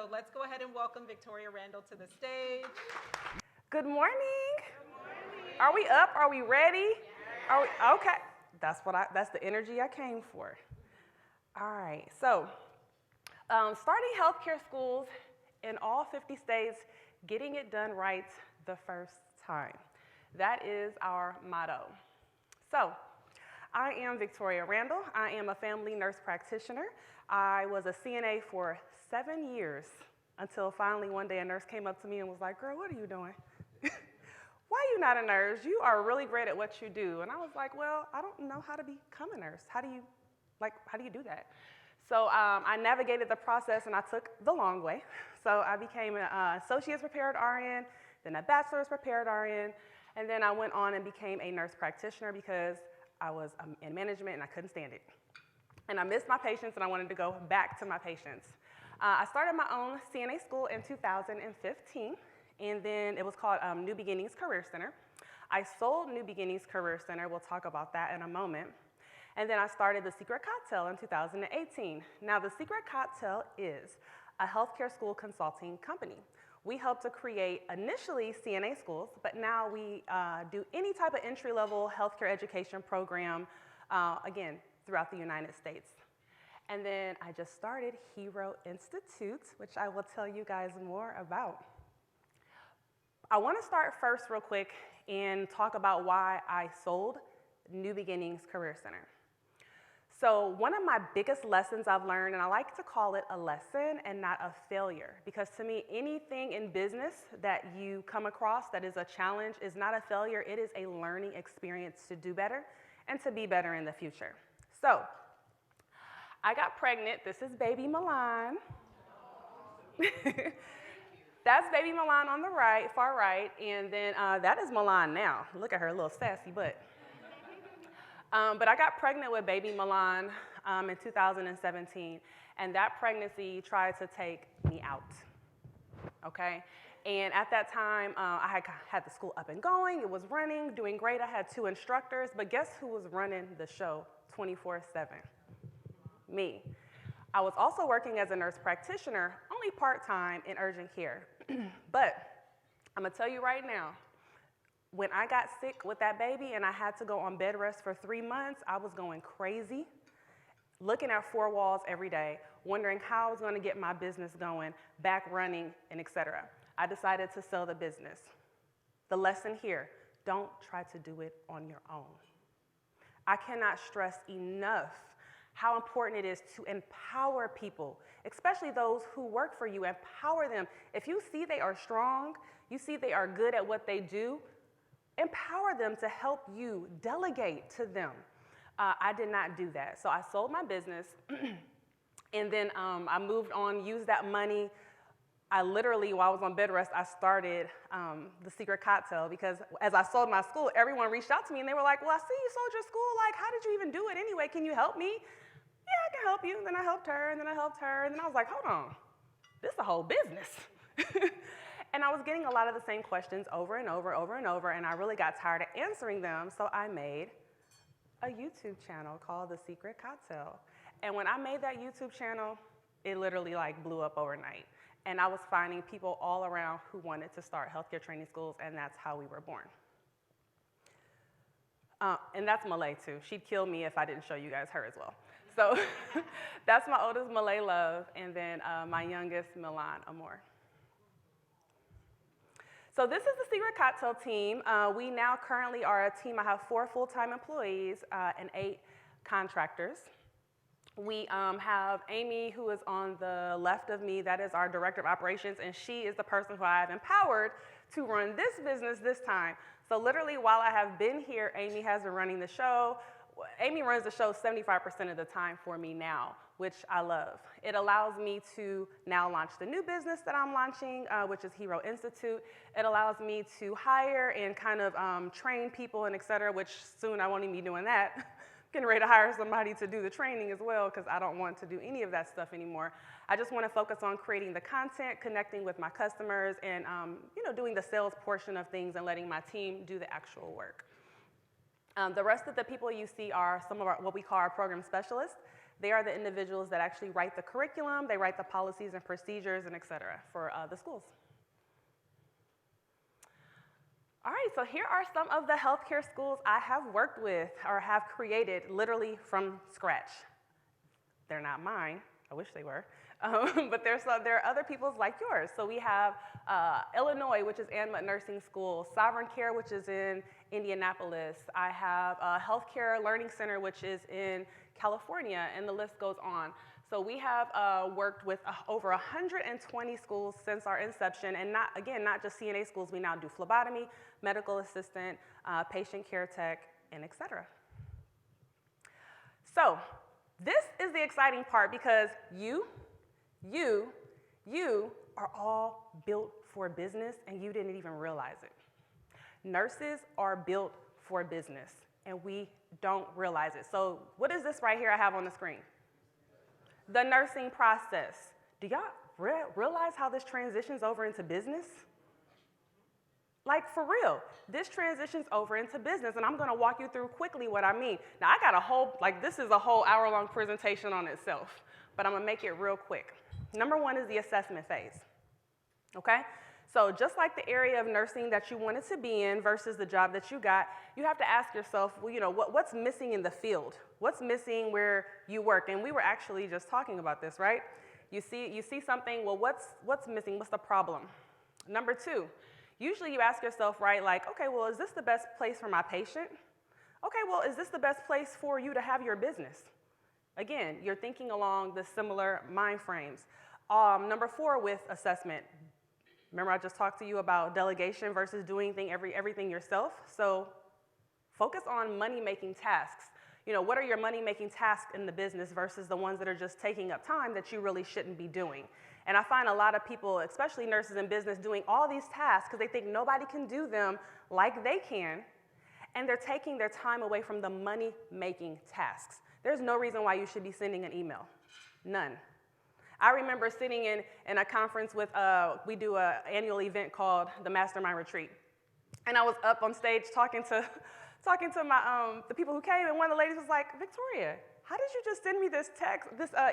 So let's go ahead and welcome Victoria Randall to the stage. Good morning. Good morning. Are we up? Are we ready? Yes. Are we okay? That's the energy I came for. All right. So, starting healthcare schools in all 50 states, getting it done right the first time. That is our motto. So, I am Victoria Randall. I am a family nurse practitioner. I was a CNA for 7 years until finally one day a nurse came up to me and was like, "Girl, what are you doing? Why are you not a nurse? You are really great at what you do." And I was like, "Well, I don't know how to become a nurse. How do you do that?" So I navigated the process and I took the long way. So I became an associate's prepared RN, then a bachelor's prepared RN, and then I went on and became a nurse practitioner because I was in management and I couldn't stand it. And I missed my patients and I wanted to go back to my patients. I started my own CNA school in 2015, and then it was called New Beginnings Career Center. I sold New Beginnings Career Center. We'll talk about that in a moment. And then I started the Secret Cocktail in 2018. Now, the Secret Cocktail is a healthcare school consulting company. We help to create initially CNA schools, but now we do any type of entry-level healthcare education program, again, throughout the United States. And then I just started Hero Institute, which I will tell you guys more about. I want to start first real quick and talk about why I sold New Beginnings Career Center. So one of my biggest lessons I've learned, and I like to call it a lesson and not a failure, because to me, anything in business that you come across that is a challenge is not a failure. It is a learning experience to do better and to be better in the future. So I got pregnant. This is baby Milan. That's baby Milan on the right, far right, and then that is Milan now. Look at her little sassy butt. But I got pregnant with baby Milan in 2017, and that pregnancy tried to take me out, okay? And at that time, I had the school up and going. It was running, doing great. I had 2 instructors, but guess who was running the show 24/7? Me. I was also working as a nurse practitioner, only part-time in urgent care. But I'm gonna tell you right now, when I got sick with that baby and I had to go on bed rest for 3 months, I was going crazy, looking at 4 walls every day, wondering how I was gonna get my business going, back running, and et cetera. I decided to sell the business. The lesson here, don't try to do it on your own. I cannot stress enough how important it is to empower people, especially those who work for you. Empower them. If you see they are strong, you see they are good at what they do, empower them to help you, delegate to them. I did not do that. So I sold my business, and then I moved on, used that money. I literally, while I was on bed rest, I started the Secret Cocktail, because as I sold my school, everyone reached out to me and they were like, "Well, I see you sold your school. Like, how did you even do it anyway? Can you help me?" "Yeah, I can help you." And then I helped her, and then I helped her, and then I was like, "Hold on, this is a whole business." And I was getting a lot of the same questions over and over, and I really got tired of answering them, so I made a YouTube channel called The Secret Cocktail. And when I made that YouTube channel, it literally blew up overnight. And I was finding people all around who wanted to start healthcare training schools, and that's how we were born. And that's Malay too. She'd kill me if I didn't show you guys her as well. So that's my oldest, Malay Love, and then my youngest, Milan Amor. So this is the Secret Cocktail team. We now currently are a team. I have 4 full-time employees and 8 contractors. We have Amy, who is on the left of me. That is our director of operations, and she is the person who I have empowered to run this business this time. So literally, while I have been here, Amy has been running the show. Amy runs the show 75% of the time for me now, which I love. It allows me to now launch the new business that I'm launching, which is Hero Institute. It allows me to hire and kind of train people and et cetera, which soon I won't even be doing that. Getting ready to hire somebody to do the training as well, because I don't want to do any of that stuff anymore. I just want to focus on creating the content, connecting with my customers, and doing the sales portion of things and letting my team do the actual work. The rest of the people you see are some of what we call our program specialists. They are the individuals that actually write the curriculum, they write the policies and procedures and et cetera for the schools. All right, so here are some of the healthcare schools I have worked with or have created literally from scratch. They're not mine, I wish they were, but there are other people's like yours. So we have Illinois, which is Anmut Nursing School, Sovereign Care, which is in Indianapolis. I have Healthcare Learning Center, which is in California, and the list goes on. So we have worked with over 120 schools since our inception, and not just CNA schools, we now do phlebotomy, medical assistant, patient care tech, and et cetera. So this is the exciting part because you are all built for business and you didn't even realize it. Nurses are built for business and we don't realize it. So what is this right here I have on the screen? The nursing process. Do y'all realize how this transitions over into business? Like for real, this transitions over into business, and I'm gonna walk you through quickly what I mean. Now I got this is a whole hour-long presentation on itself, but I'm gonna make it real quick. Number one is the assessment phase, okay? So just like the area of nursing that you wanted to be in versus the job that you got, you have to ask yourself, well, what's missing in the field? What's missing where you work? And we were actually just talking about this, right? You see something, well, what's missing? What's the problem? Number two, usually you ask yourself, right, like, okay, well, is this the best place for my patient? Okay, well, is this the best place for you to have your business? Again, you're thinking along the similar mind frames. Number four with assessment. Remember I just talked to you about delegation versus doing everything yourself? So focus on money-making tasks. What are your money-making tasks in the business versus the ones that are just taking up time that you really shouldn't be doing? And I find a lot of people, especially nurses in business, doing all these tasks because they think nobody can do them like they can, and they're taking their time away from the money-making tasks. There's no reason why you should be sending an email. None. I remember sitting in a conference with, we do an annual event called the Mastermind Retreat. And I was up on stage talking to the people who came, and one of the ladies was like, Victoria, how did you just send me this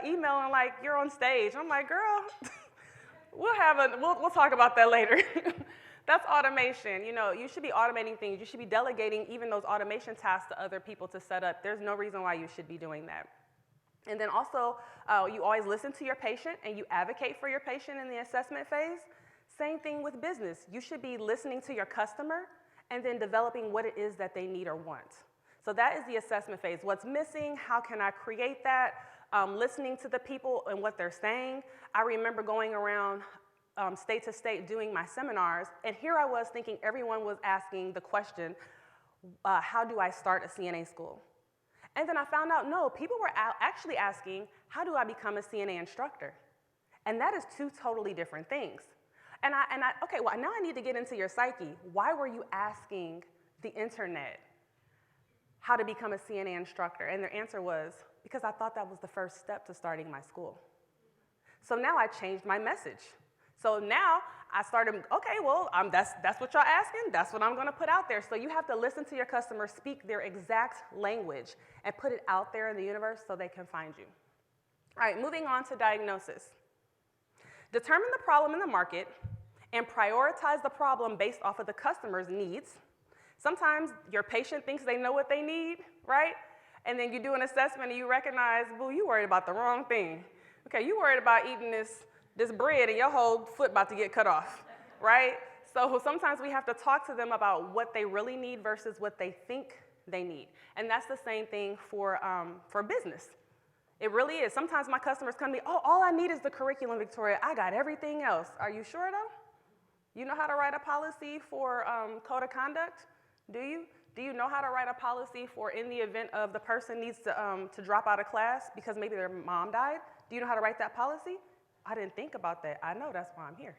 email and like you're on stage? I'm like, girl, we'll talk about that later. That's automation. You should be automating things. You should be delegating even those automation tasks to other people to set up. There's no reason why you should be doing that. And then also, you always listen to your patient and you advocate for your patient in the assessment phase. Same thing with business. You should be listening to your customer and then developing what it is that they need or want. So that is the assessment phase. What's missing? How can I create that? Listening to the people and what they're saying. I remember going around state to state doing my seminars, and here I was thinking everyone was asking the question, how do I start a CNA school? And then I found out, no, people were actually asking, how do I become a CNA instructor? And that is two totally different things. Okay, well, now I need to get into your psyche. Why were you asking the internet how to become a CNA instructor? And their answer was, because I thought that was the first step to starting my school. So now I changed my message. So now I started, okay, well, that's what y'all asking, that's what I'm gonna put out there. So you have to listen to your customers, speak their exact language, and put it out there in the universe so they can find you. All right, moving on to diagnosis. Determine the problem in the market and prioritize the problem based off of the customer's needs. Sometimes your patient thinks they know what they need, right? And then you do an assessment and you recognize, well, you worried about the wrong thing. Okay, you worried about eating this bread and your whole foot about to get cut off, right? So sometimes we have to talk to them about what they really need versus what they think they need. And that's the same thing for business. It really is. Sometimes my customers come to me, oh, all I need is the curriculum, Victoria. I got everything else. Are you sure though? You know how to write a policy for code of conduct? Do you? Do you know how to write a policy for in the event of the person needs to drop out of class because maybe their mom died? Do you know how to write that policy? I didn't think about that. I know, that's why I'm here.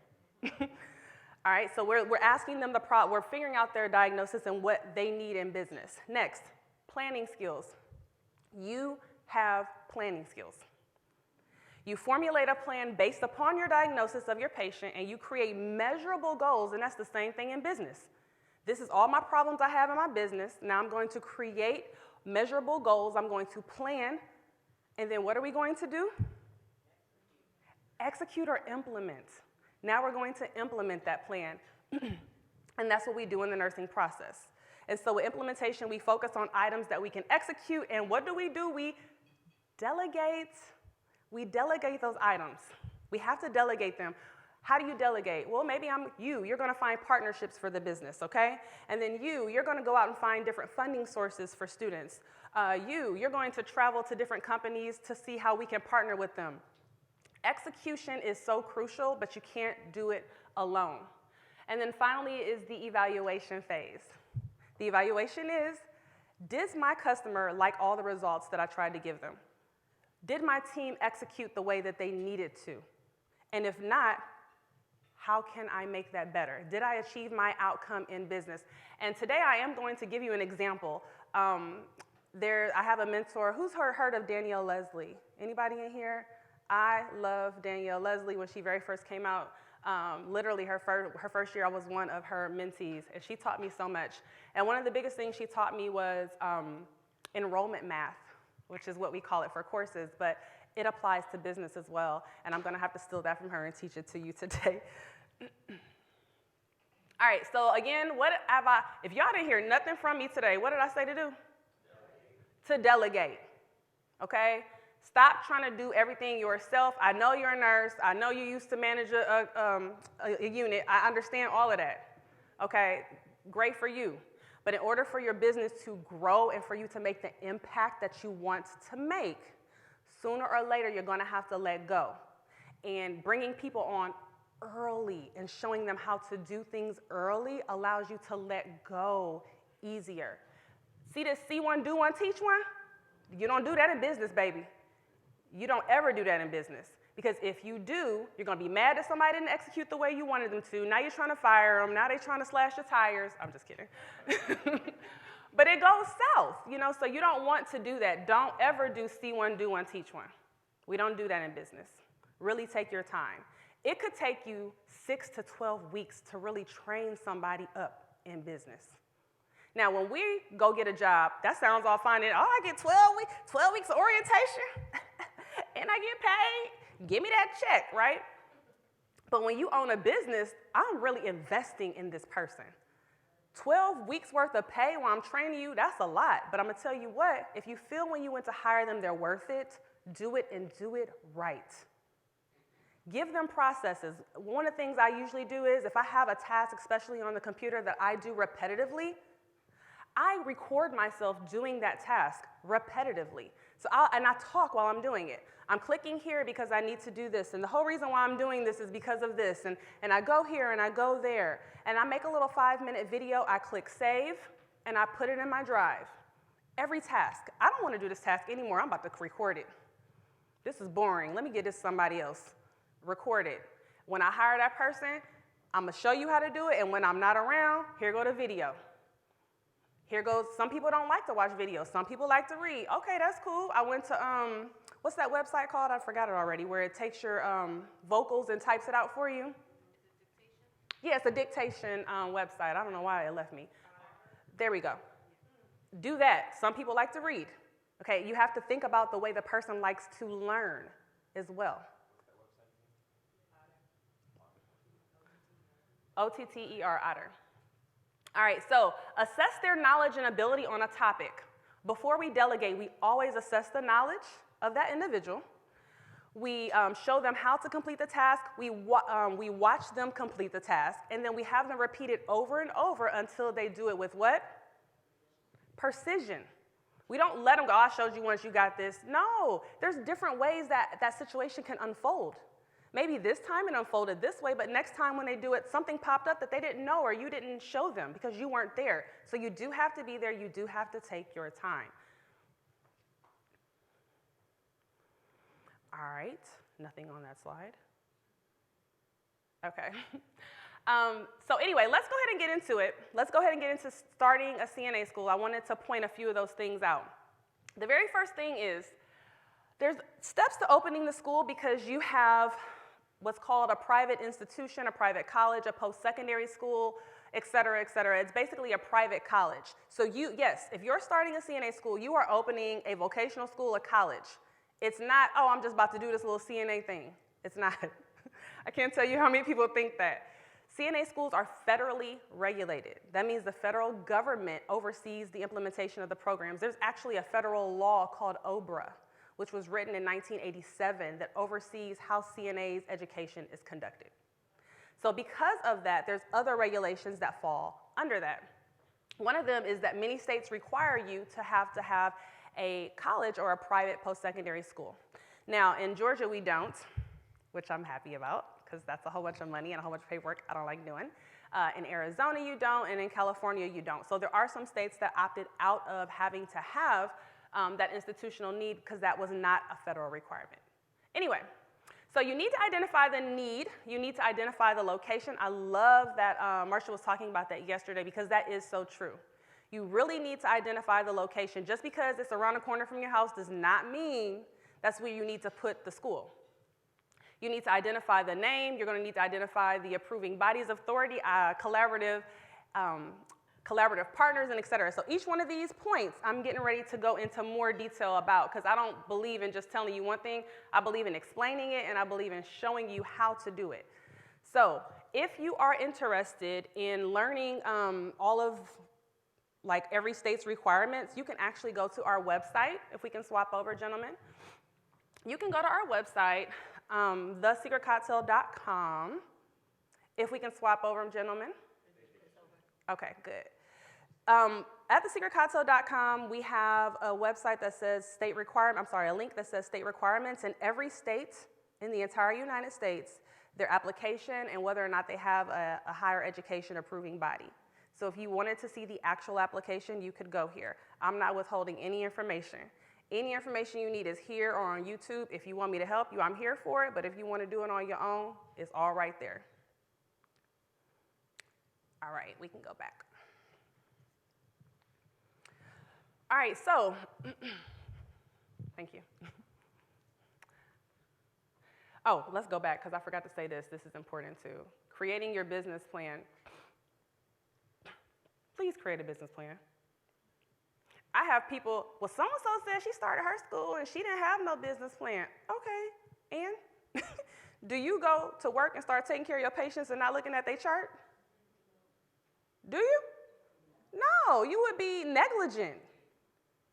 All right, so we're asking them we're figuring out their diagnosis and what they need in business. Next, planning skills. You have planning skills. You formulate a plan based upon your diagnosis of your patient and you create measurable goals, and that's the same thing in business. This is all my problems I have in my business. Now I'm going to create measurable goals. I'm going to plan And then what are we going to do? Execute or implement. Now we're going to implement that plan. And that's what we do in the nursing process. And so with implementation, we focus on items that we can execute. And what do? We delegate. We delegate those items. We have to delegate them. How do you delegate? Well, maybe you're going to find partnerships for the business, okay? And then you're going to go out and find different funding sources for students. You're going to travel to different companies to see how we can partner with them. Execution is so crucial, but you can't do it alone. And then finally is the evaluation phase. The evaluation is, did my customer like all the results that I tried to give them? Did my team execute the way that they needed to? And if not, how can I make that better? Did I achieve my outcome in business? And today I am going to give you an example. I have a mentor. Who's heard of Danielle Leslie? Anybody in here? I love Danielle Leslie. When she very first came out, literally her first year, I was one of her mentees, and she taught me so much. And one of the biggest things she taught me was enrollment math, which is what we call it for courses, but it applies to business as well. And I'm going to have to steal that from her and teach it to you today. All right, so again, if y'all didn't hear nothing from me today, what did I say to do? To delegate, okay? Stop trying to do everything yourself. I know you're a nurse. I know you used to manage a unit. I understand all of that, okay? Great for you. But in order for your business to grow and for you to make the impact that you want to make, sooner or later, you're going to have to let go. And bringing people on early and showing them how to do things early allows you to let go easier. See this see one, do one, teach one? You don't do that in business, baby. You don't ever do that in business. Because if you do, you're going to be mad that somebody didn't execute the way you wanted them to. Now you're trying to fire them. Now they're trying to slash your tires. I'm just kidding. But it goes south, so you don't want to do that. Don't ever do see one, do one, teach one. We don't do that in business. Really take your time. It could take you 6 to 12 weeks to really train somebody up in business. Now, when we go get a job, that sounds all fine. And, I get 12 weeks of orientation, and I get paid. Give me that check, right? But when you own a business, I'm really investing in this person. 12 weeks worth of pay while I'm training you, that's a lot. But I'm going to tell you what, if you feel when you went to hire them they're worth it, do it and do it right. Give them processes. One of the things I usually do is if I have a task, especially on the computer, that I do repetitively, I record myself doing that task repetitively. And I talk while I'm doing it. I'm clicking here because I need to do this, and the whole reason why I'm doing this is because of this, and I go here and I go there, and I make a little 5-minute video, I click save, and I put it in my drive. Every task. I don't want to do this task anymore. I'm about to record it. This is boring. Let me get this to somebody else. Record it. When I hire that person, I'm going to show you how to do it, and when I'm not around, here go the video. Here goes, some people don't like to watch videos. Some people like to read. Okay, that's cool. I went to, what's that website called? I forgot it already, where it takes your vocals and types it out for you. Yeah, it's a dictation website. I don't know why it left me. There we go. Do that. Some people like to read. Okay, you have to think about the way the person likes to learn as well. OTTER, Otter. All right, so assess their knowledge and ability on a topic. Before we delegate, we always assess the knowledge of that individual. We show them how to complete the task. We watch them complete the task, and then we have them repeat it over and over until they do it with what? Precision. We don't let them go, I showed you once, you got this. No, there's different ways that situation can unfold. Maybe this time it unfolded this way, but next time when they do it, something popped up that they didn't know or you didn't show them because you weren't there. So you do have to be there. You do have to take your time. All right, nothing on that slide. Okay. So anyway, let's go ahead and get into it. Let's go ahead and get into starting a CNA school. I wanted to point a few of those things out. The very first thing is there's steps to opening the school because you have what's called a private institution, a private college, a post-secondary school, et cetera, et cetera. It's basically a private college. So yes, if you're starting a CNA school, you are opening a vocational school, a college. It's not, oh, I'm just about to do this little CNA thing. It's not. I can't tell you how many people think that. CNA schools are federally regulated. That means the federal government oversees the implementation of the programs. There's actually a federal law called OBRA, which was written in 1987 that oversees how CNA's education is conducted. So because of that, there's other regulations that fall under that. One of them is that many states require you to have a college or a private post-secondary school. Now, in Georgia, we don't, which I'm happy about, because that's a whole bunch of money and a whole bunch of paperwork I don't like doing. In Arizona, you don't, and in California, you don't. So there are some states that opted out of having to have that institutional need because that was not a federal requirement. Anyway, so you need to identify the need. You need to identify the location. I love that Marsha was talking about that yesterday because that is so true. You really need to identify the location. Just because it's around the corner from your house does not mean that's where you need to put the school. You need to identify the name. You're going to need to identify the approving bodies of authority, collaborative partners, and et cetera. So each one of these points, I'm getting ready to go into more detail about because I don't believe in just telling you one thing. I believe in explaining it, and I believe in showing you how to do it. So if you are interested in learning all of like every state's requirements, you can actually go to our website. If we can swap over, gentlemen. You can go to our website, thesecretcocktail.com. If we can swap over them, gentlemen. Okay, good. At thesecretcocktail.com, we have a website that says a link that says state requirements, and every state in the entire United States, their application and whether or not they have a higher education approving body. So if you wanted to see the actual application, you could go here. I'm not withholding any information. Any information you need is here or on YouTube. If you want me to help you, I'm here for it, but if you want to do it on your own, it's all right there. All right, we can go back. All right, so, thank you. Oh, let's go back because I forgot to say this. This is important too. Creating your business plan. Please create a business plan. I have people, well, so-and-so said she started her school and she didn't have no business plan. Okay, and? Do you go to work and start taking care of your patients and not looking at their chart? Do you? No, you would be negligent.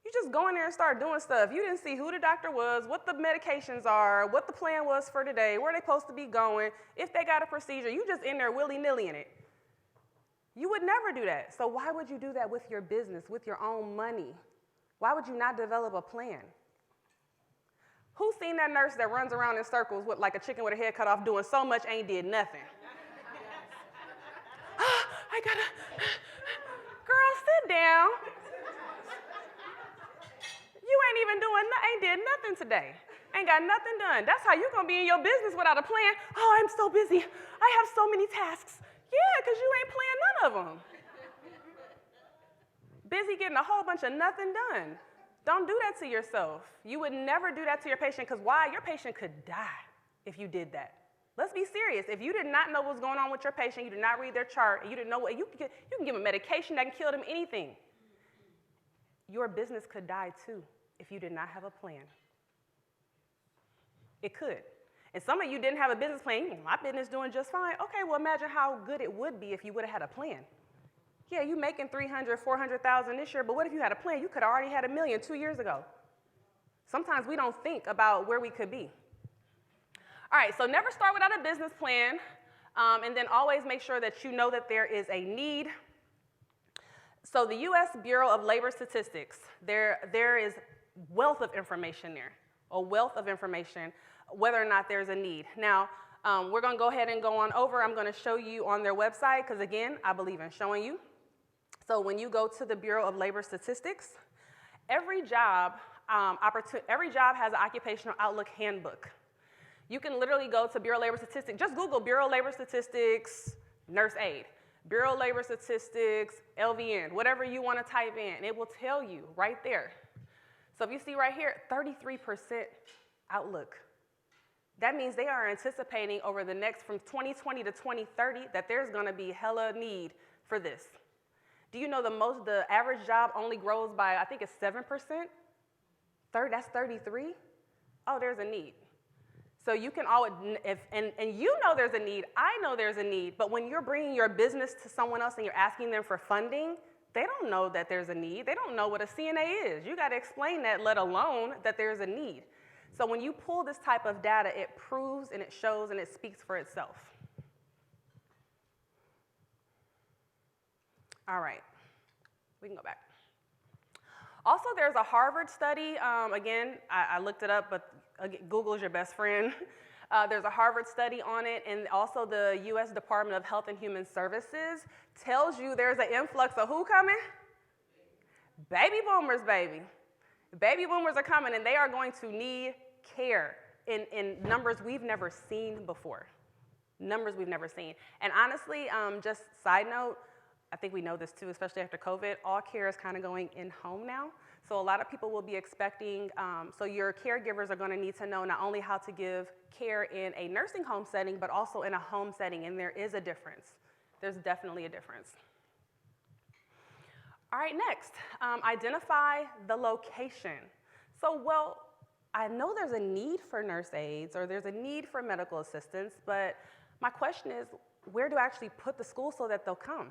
You just go in there and start doing stuff. You didn't see who the doctor was, what the medications are, what the plan was for today, where they're supposed to be going, if they got a procedure. You just in there willy-nilly in it. You would never do that. So why would you do that with your business, with your own money? Why would you not develop a plan? Who's seen that nurse that runs around in circles with like a chicken with her head cut off doing so much ain't did nothing? I gotta, girl, sit down. You ain't even ain't did nothing today. Ain't got nothing done. That's how you gonna be in your business without a plan. Oh, I'm so busy. I have so many tasks. Yeah, because you ain't playing none of them. Busy getting a whole bunch of nothing done. Don't do that to yourself. You would never do that to your patient because why? Your patient could die if you did that. Let's be serious. If you did not know what's going on with your patient, you did not read their chart, and you didn't know what, you can give them medication that can kill them, anything. Your business could die too if you did not have a plan. It could. And some of you didn't have a business plan. My business is doing just fine. Okay, well, imagine how good it would be if you would have had a plan. Yeah, you making $300,000, $400,000 this year, but what if you had a plan? You could have already had $1 million 2 years ago. Sometimes we don't think about where we could be. All right, so never start without a business plan, and then always make sure that you know that there is a need. So the U.S. Bureau of Labor Statistics, there is wealth of information there, a wealth of information, whether or not there's a need. Now, we're going to go ahead and go on over. I'm going to show you on their website because, again, I believe in showing you. So when you go to the Bureau of Labor Statistics, every job has an occupational outlook handbook. You can literally go to Bureau of Labor Statistics. Just Google Bureau of Labor Statistics, nurse aide, Bureau of Labor Statistics, LVN, whatever you want to type in. It will tell you right there. So if you see right here, 33% outlook. That means they are anticipating over the next, from 2020 to 2030, that there's going to be hella need for this. Do you know the average job only grows by, I think it's 7%? That's 33? oh, there's a need. So you can always, and you know there's a need, I know there's a need, but when you're bringing your business to someone else and you're asking them for funding, they don't know that there's a need. They don't know what a CNA is. You got to explain that, let alone that there's a need. So when you pull this type of data, it proves and it shows and it speaks for itself. All right, we can go back. Also, there's a Harvard study. Again, I looked it up, but Google is your best friend. There's a Harvard study on it, and also the U.S. Department of Health and Human Services tells you there's an influx of who coming? Baby boomers, baby. Baby boomers are coming, and they are going to need care in numbers we've never seen before. Numbers we've never seen. And honestly, just side note, I think we know this too, especially after COVID, all care is kind of going in-home now. So a lot of people will be expecting, so your caregivers are going to need to know not only how to give care in a nursing home setting, but also in a home setting, and there is a difference. There's definitely a difference. All right, next, identify the location. So, well, I know there's a need for nurse aides or there's a need for medical assistants, but my question is, where do I actually put the school so that they'll come?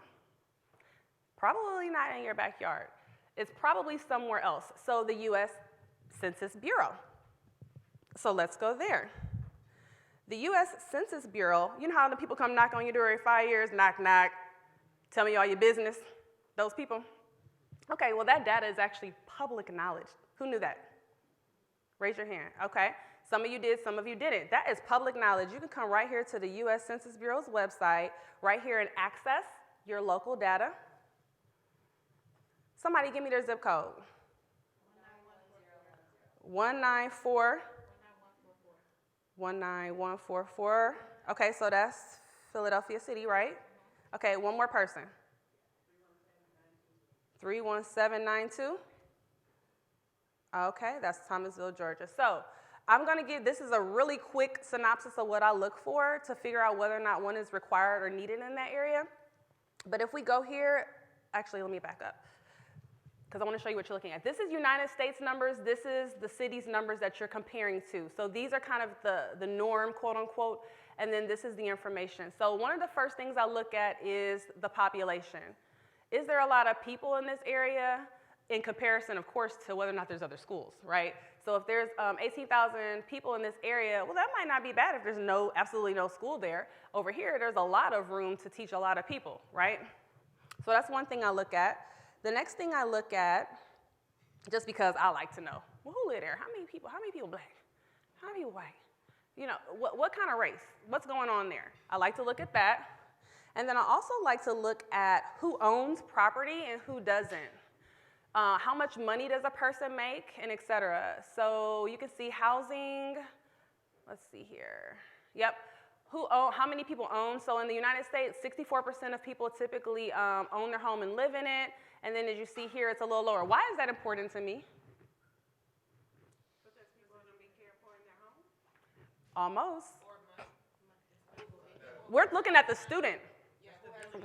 Probably not in your backyard. It's probably somewhere else. So the U.S. Census Bureau. So let's go there. The U.S. Census Bureau, you know how the people come knock on your door every 5 years, knock, knock, tell me all your business? Those people? Okay, well, that data is actually public knowledge. Who knew that? Raise your hand. Okay. Some of you did, some of you didn't. That is public knowledge. You can come right here to the U.S. Census Bureau's website, right here, and access your local data. Somebody give me their zip code. 194. 19144. Okay, so that's Philadelphia City, right? Okay, one more person. 31792. Okay, that's Thomasville, Georgia. So I'm going to give, this is a really quick synopsis of what I look for to figure out whether or not one is required or needed in that area. But if we go here, actually, let me back up, because I want to show you what you're looking at. This is United States numbers. This is the city's numbers that you're comparing to. So these are kind of the norm, quote unquote, and then this is the information. So one of the first things I look at is the population. Is there a lot of people in this area in comparison, of course, to whether or not there's other schools, right? So if there's 18,000 people in this area, well, that might not be bad if there's absolutely no school there. Over here, there's a lot of room to teach a lot of people, right? So that's one thing I look at. The next thing I look at, just because I like to know, well, who live there? How many people black? How many people white? You know, what kind of race? What's going on there? I like to look at that. And then I also like to look at who owns property and who doesn't. How much money does a person make, and et cetera. So you can see housing. Let's see here. Yep. How many people own? So in the United States, 64% of people typically own their home and live in it. And then as you see here, it's a little lower. Why is that important to me? Because people are going to be cared for in their home? Almost. We're looking at the student.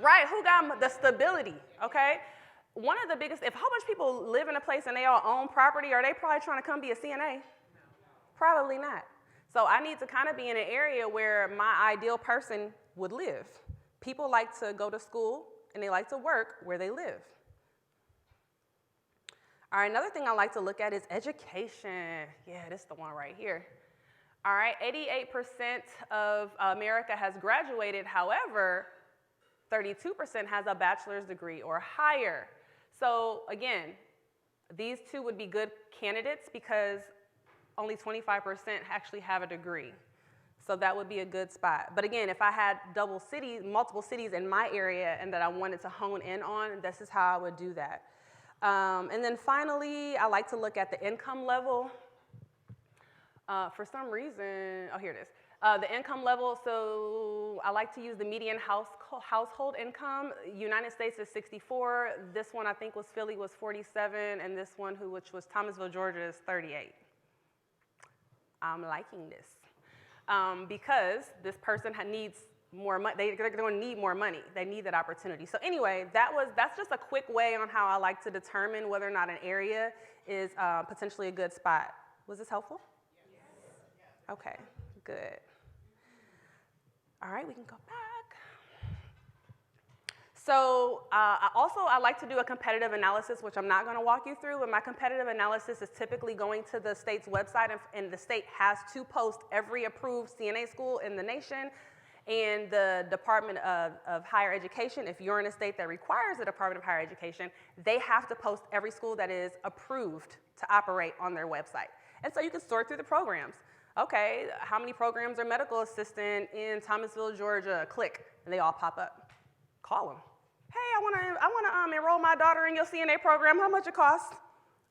Right, who got the stability, okay? One of the biggest, if how much people live in a place and they all own property, are they probably trying to come be a CNA? No. Probably not. So I need to kind of be in an area where my ideal person would live. People like to go to school and they like to work where they live. All right, another thing I like to look at is education. Yeah, this is the one right here. All right, 88% of America has graduated. However, 32% has a bachelor's degree or higher. So again, these two would be good candidates because only 25% actually have a degree. So that would be a good spot. But again, if I had multiple cities in my area and that I wanted to hone in on, this is how I would do that. And then finally, I like to look at the income level. For some reason, oh, here it is. The income level, so I like to use the median household income. United States is 64. This one, I think, Philly was 47, and this one, which was Thomasville, Georgia, is 38. I'm liking this because this person needs more money. They're going to need more money. They need that opportunity. So anyway, that's just a quick way on how I like to determine whether or not an area is potentially a good spot. Was this helpful? Okay, good. All right, we can go back. So I like to do a competitive analysis, which I'm not going to walk you through, but my competitive analysis is typically going to the state's website, and the state has to post every approved CNA school in the nation, and the Department of Higher Education, if you're in a state that requires the Department of Higher Education, they have to post every school that is approved to operate on their website. And so you can sort through the programs. Okay, how many programs are medical assistant in Thomasville, Georgia? Click, and they all pop up. Call them. Hey, I want to enroll my daughter in your CNA program. How much it costs?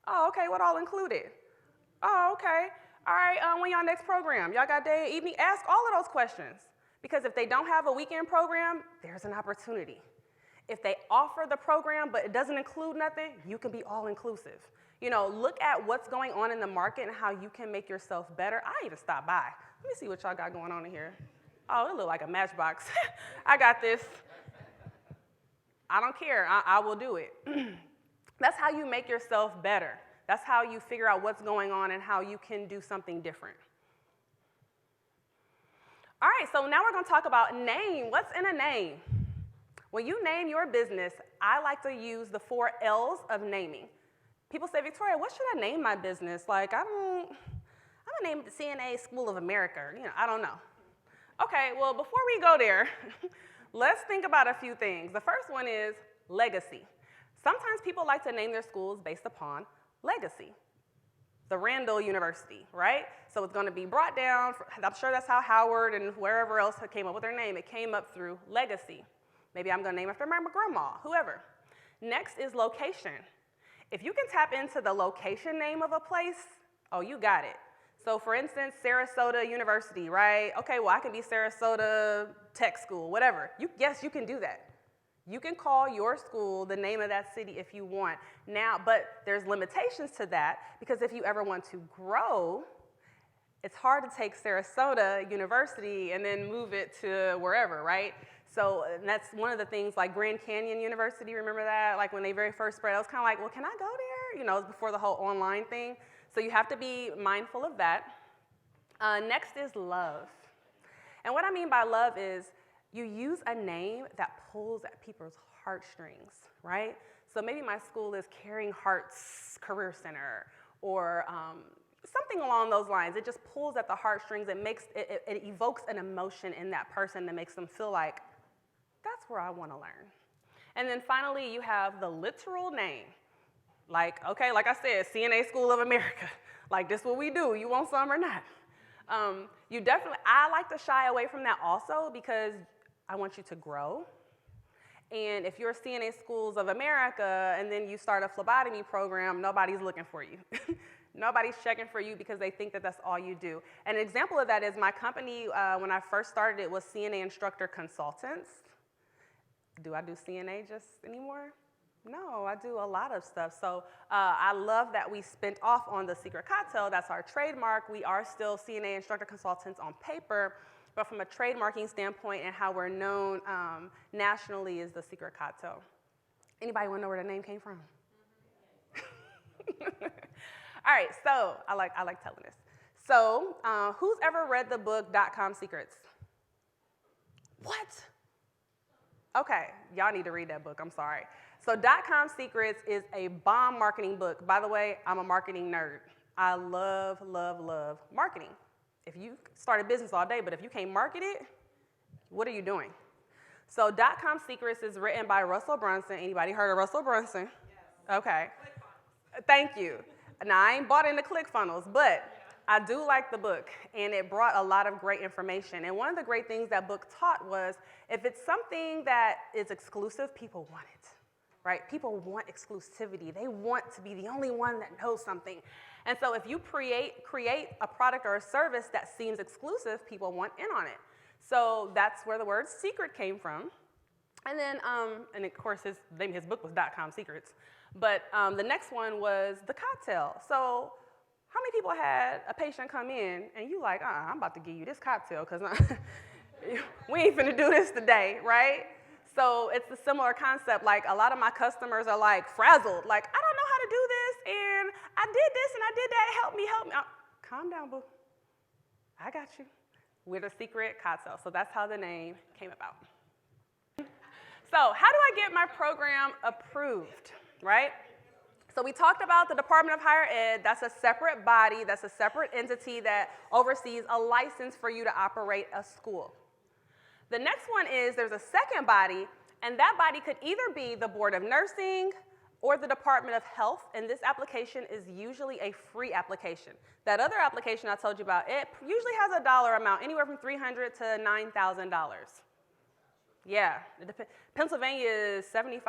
Oh, okay, what all included? Oh, okay. All right, when y'all next program? Y'all got day, evening? Ask all of those questions. Because if they don't have a weekend program, there's an opportunity. If they offer the program but it doesn't include nothing, you can be all inclusive. You know, look at what's going on in the market and how you can make yourself better. I even stopped by. Let me see what y'all got going on in here. Oh, it look like a matchbox. I got this. I don't care. I will do it. That's how you make yourself better. That's how you figure out what's going on and how you can do something different. All right, so now we're going to talk about name. What's in a name? When you name your business, I like to use the 4 L's of naming. People say, Victoria, what should I name my business? Like, I'm going to name it the CNA School of America. You know, I don't know. Okay, well, before we go there, let's think about a few things. The first one is legacy. Sometimes people like to name their schools based upon legacy. The Randall University, right? So it's going to be brought down. I'm sure that's how Howard and wherever else came up with their name. It came up through legacy. Maybe I'm going to name after my grandma, whoever. Next is location. If you can tap into the location name of a place, oh, you got it. So for instance, Sarasota University, right? Okay, well, I can be Sarasota Tech School, whatever. Yes, you can do that. You can call your school the name of that city if you want. Now, but there's limitations to that, because if you ever want to grow, it's hard to take Sarasota University and then move it to wherever, right? So that's one of the things, like Grand Canyon University, remember that? Like when they very first spread, I was kind of like, well, can I go there? You know, it was before the whole online thing. So you have to be mindful of that. Next is love. And what I mean by love is you use a name that pulls at people's heartstrings, right? So maybe my school is Caring Hearts Career Center, or something along those lines. It just pulls at the heartstrings. It evokes an emotion in that person that makes them feel like, that's where I want to learn. And then finally, you have the literal name. Like, okay, like I said, CNA School of America. Like, this is what we do. You want some or not? I like to shy away from that also, because I want you to grow. And if you're CNA Schools of America and then you start a phlebotomy program, nobody's looking for you. Nobody's checking for you because they think that that's all you do. An example of that is my company, when I first started, it was CNA Instructor Consultants. Do I do CNA just anymore? No, I do a lot of stuff. So I love that we spent off on the secret cocktail. That's our trademark. We are still CNA Instructor Consultants on paper, but from a trademarking standpoint and how we're known nationally is the secret cocktail. Anybody want to know where the name came from? All right, so I like telling this. So who's ever read the book .com Secrets? What? Okay, y'all need to read that book, I'm sorry. So .com Secrets is a bomb marketing book. By the way, I'm a marketing nerd. I love, love, love marketing. If you start a business all day, but if you can't market it, what are you doing? So .com Secrets is written by Russell Brunson. Anybody heard of Russell Brunson? Yes. Okay. Thank you. Now, I ain't bought into ClickFunnels, but I do like the book, and it brought a lot of great information. And one of the great things that book taught was if it's something that is exclusive, people want it, right? People want exclusivity. They want to be the only one that knows something. And so if you create a product or a service that seems exclusive, people want in on it. So that's where the word secret came from. And then, and of course, the name of his book was .com Secrets. But the next one was the cocktail. So how many people had a patient come in and you like, I'm about to give you this cocktail because we ain't finna do this today, right? So it's a similar concept. Like a lot of my customers are like frazzled. Like, I don't know how to do this, and I did this and I did that. Help me. Oh, calm down, boo. I got you. We're the secret cocktail. So that's how the name came about. So how do I get my program approved, right? So we talked about the Department of Higher Ed. That's a separate body. That's a separate entity that oversees a license for you to operate a school. The next one is there's a second body, and that body could either be the Board of Nursing or the Department of Health, and this application is usually a free application. That other application I told you about, it usually has a dollar amount, anywhere from $300 to $9,000. Yeah, it depends. Pennsylvania is $7,500.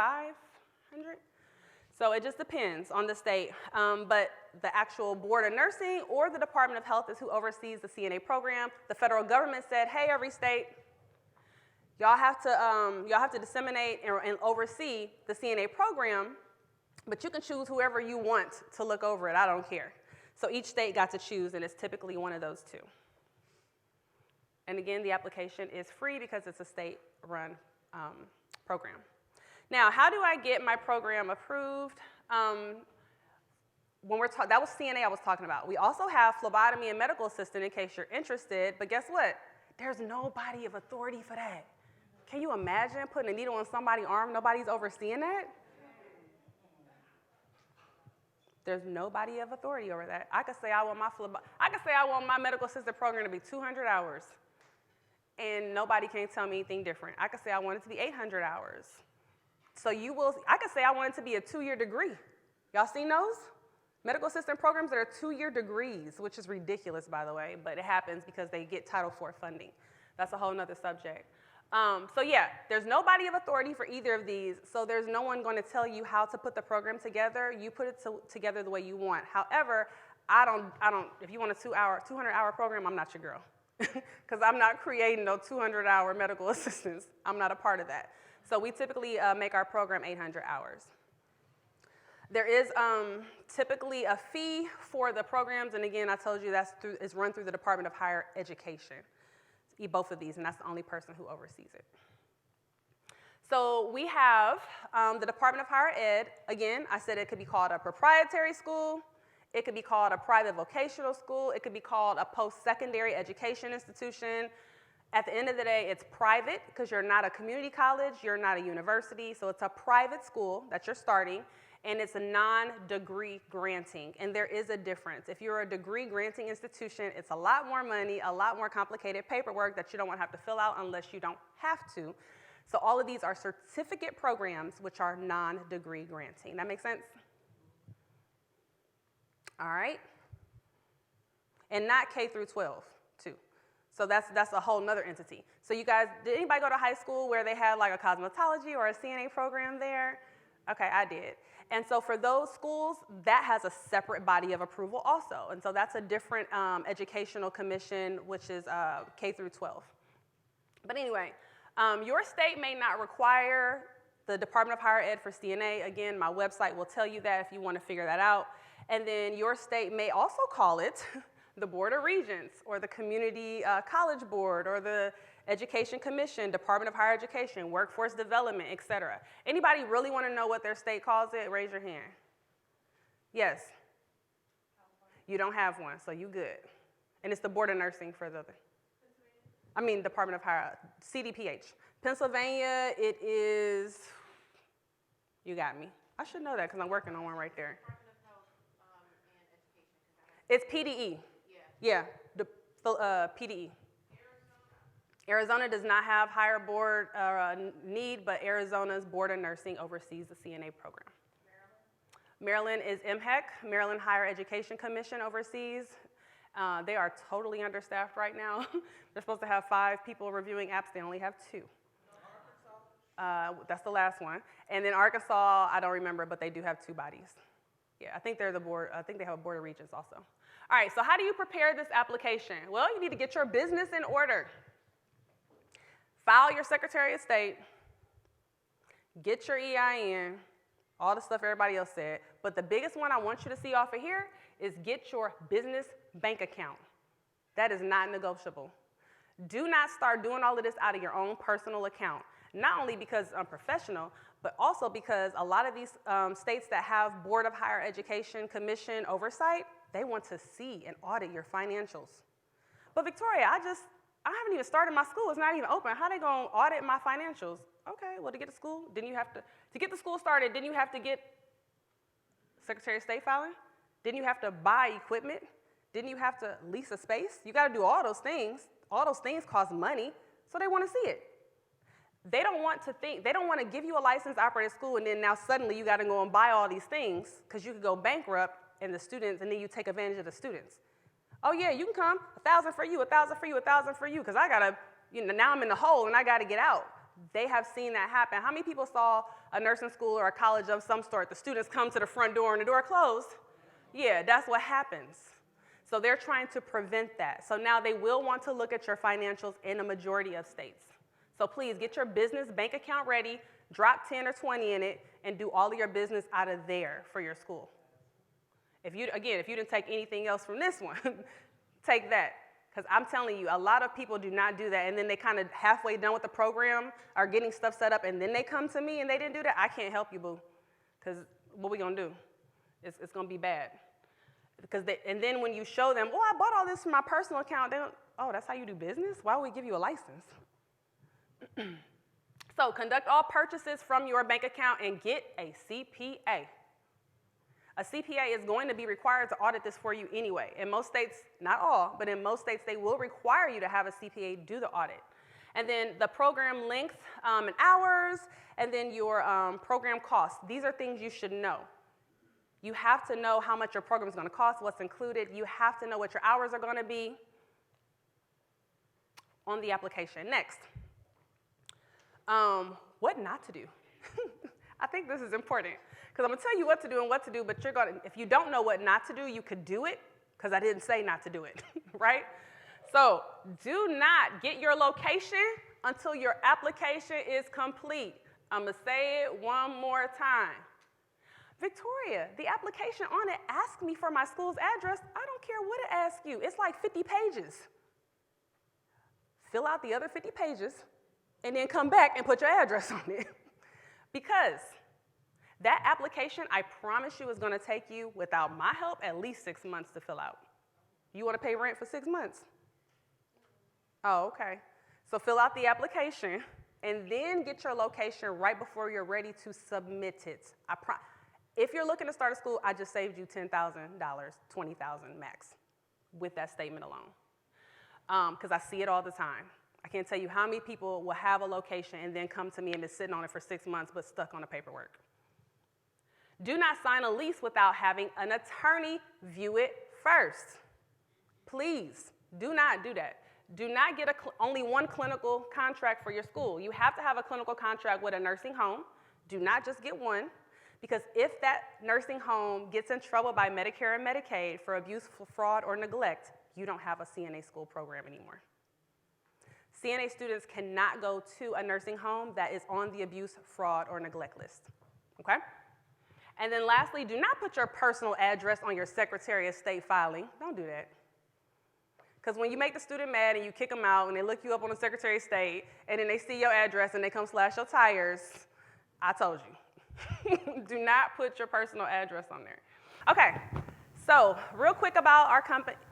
So it just depends on the state. But the actual Board of Nursing or the Department of Health is who oversees the CNA program. The federal government said, hey, every state, y'all have to disseminate and oversee the CNA program, but you can choose whoever you want to look over it. I don't care. So each state got to choose, and it's typically one of those two. And again, the application is free because it's a state-run program. Now, how do I get my program approved? That was CNA I was talking about. We also have phlebotomy and medical assistant in case you're interested, but guess what? There's nobody of authority for that. Can you imagine putting a needle in somebody's arm? Nobody's overseeing that? There's nobody of authority over that. I could say I want my medical assistant program to be 200 hours, and nobody can tell me anything different. I could say I want it to be 800 hours. So I could say I want it to be a 2-year degree. Y'all seen those? Medical assistant programs that are 2-year degrees, which is ridiculous, by the way, but it happens because they get Title IV funding. That's a whole nother subject. So yeah, there's nobody of authority for either of these, so there's no one going to tell you how to put the program together. You put it together the way you want. However, if you want a 200-hour program, I'm not your girl, because I'm not creating no 200-hour medical assistants. I'm not a part of that. So we typically make our program 800 hours. There is typically a fee for the programs, and again, I told you it's run through the Department of Higher Education. Both of these, and that's the only person who oversees it. So we have the Department of Higher Ed. Again, I said it could be called a proprietary school. It could be called a private vocational school. It could be called a post-secondary education institution. At the end of the day, it's private because you're not a community college, you're not a university, so it's a private school that you're starting, and it's a non-degree granting, and there is a difference. If you're a degree granting institution, it's a lot more money, a lot more complicated paperwork that you don't want to have to fill out unless you don't have to. So all of these are certificate programs which are non-degree granting. That make sense? All right. And not K through 12, too. So that's a whole nother entity. So you guys, did anybody go to high school where they had like a cosmetology or a CNA program there? Okay, I did. And so for those schools, that has a separate body of approval also. And so that's a different educational commission, which is K through 12. But anyway, your state may not require the Department of Higher Ed for CNA. Again, my website will tell you that if you want to figure that out. And then your state may also call it the Board of Regents or the Community College Board or the Education Commission, Department of Higher Education, Workforce Development, et cetera. Anybody really want to know what their state calls it? Raise your hand. Yes? You don't have one, so you good. And it's the Board of Nursing for the, Department of Higher, CDPH. Pennsylvania, it is, you got me. I should know that because I'm working on one right there. Department of Health and Education. It's PDE. Yeah, PDE. Arizona does not have higher board need, but Arizona's Board of Nursing oversees the CNA program. Maryland is MHEC, Maryland Higher Education Commission oversees. They are totally understaffed right now. They're supposed to have 5 people reviewing apps. They only have 2. That's the last one. And then Arkansas, I don't remember, but they do have 2 bodies. Yeah, I think they're the board. I think they have a Board of Regents also. All right, so how do you prepare this application? Well, you need to get your business in order. File your Secretary of State, get your EIN, all the stuff everybody else said. But the biggest one I want you to see off of here is get your business bank account. That is not negotiable. Do not start doing all of this out of your own personal account. Not only because it's unprofessional, but also because a lot of these states that have Board of Higher Education Commission oversight, they want to see and audit your financials. But Victoria, I haven't even started my school. It's not even open. How they gonna audit my financials? Okay, well, to get to school, to get the school started, didn't you have to get Secretary of State filing? Didn't you have to buy equipment? Didn't you have to lease a space? You gotta do all those things. All those things cost money, so they wanna see it. They don't want to give you a license to operate a school and then now suddenly you gotta go and buy all these things because you could go bankrupt and then you take advantage of the students. Oh yeah, you can come, 1,000 for you, 1,000 for you, 1,000 for you, because I gotta, now I'm in the hole and I gotta get out. They have seen that happen. How many people saw a nursing school or a college of some sort, the students come to the front door and the door closed? Yeah, that's what happens. So they're trying to prevent that. So now they will want to look at your financials in a majority of states. So please get your business bank account ready, drop 10 or 20 in it, and do all of your business out of there for your school. If you didn't take anything else from this one, take that. Because I'm telling you, a lot of people do not do that, and then they kind of halfway done with the program are getting stuff set up, and then they come to me and they didn't do that. I can't help you, boo. Because what we gonna do? It's gonna be bad. And then when you show them, oh, I bought all this from my personal account, they don't, oh, that's how you do business? Why would we give you a license? So conduct all purchases from your bank account and get a CPA. A CPA is going to be required to audit this for you anyway. In most states, not all, but in most states, they will require you to have a CPA do the audit. And then the program length and hours, and then your program costs. These are things you should know. You have to know how much your program is going to cost, what's included. You have to know what your hours are going to be on the application. Next, what not to do. I think this is important because I'm going to tell you what to do and what to do, but if you don't know what not to do, you could do it because I didn't say not to do it, right? So do not get your location until your application is complete. I'm going to say it one more time. Victoria, the application on it asked me for my school's address. I don't care what it asks you. It's like 50 pages. Fill out the other 50 pages and then come back and put your address on it. Because that application, I promise you, is going to take you, without my help, at least 6 months to fill out. You want to pay rent for 6 months? Oh, okay. So fill out the application and then get your location right before you're ready to submit it. If you're looking to start a school, I just saved you $10,000, $20,000 max with that statement alone. Because I see it all the time. I can't tell you how many people will have a location and then come to me and be sitting on it for 6 months but stuck on the paperwork. Do not sign a lease without having an attorney view it first. Please, do not do that. Do not get only one clinical contract for your school. You have to have a clinical contract with a nursing home. Do not just get one, because if that nursing home gets in trouble by Medicare and Medicaid for abuse, fraud, or neglect, you don't have a CNA school program anymore. CNA students cannot go to a nursing home that is on the abuse, fraud, or neglect list, okay? And then lastly, do not put your personal address on your Secretary of State filing. Don't do that. Because when you make the student mad and you kick them out and they look you up on the Secretary of State and then they see your address and they come slash your tires, I told you. Do not put your personal address on there. Okay, so real quick about our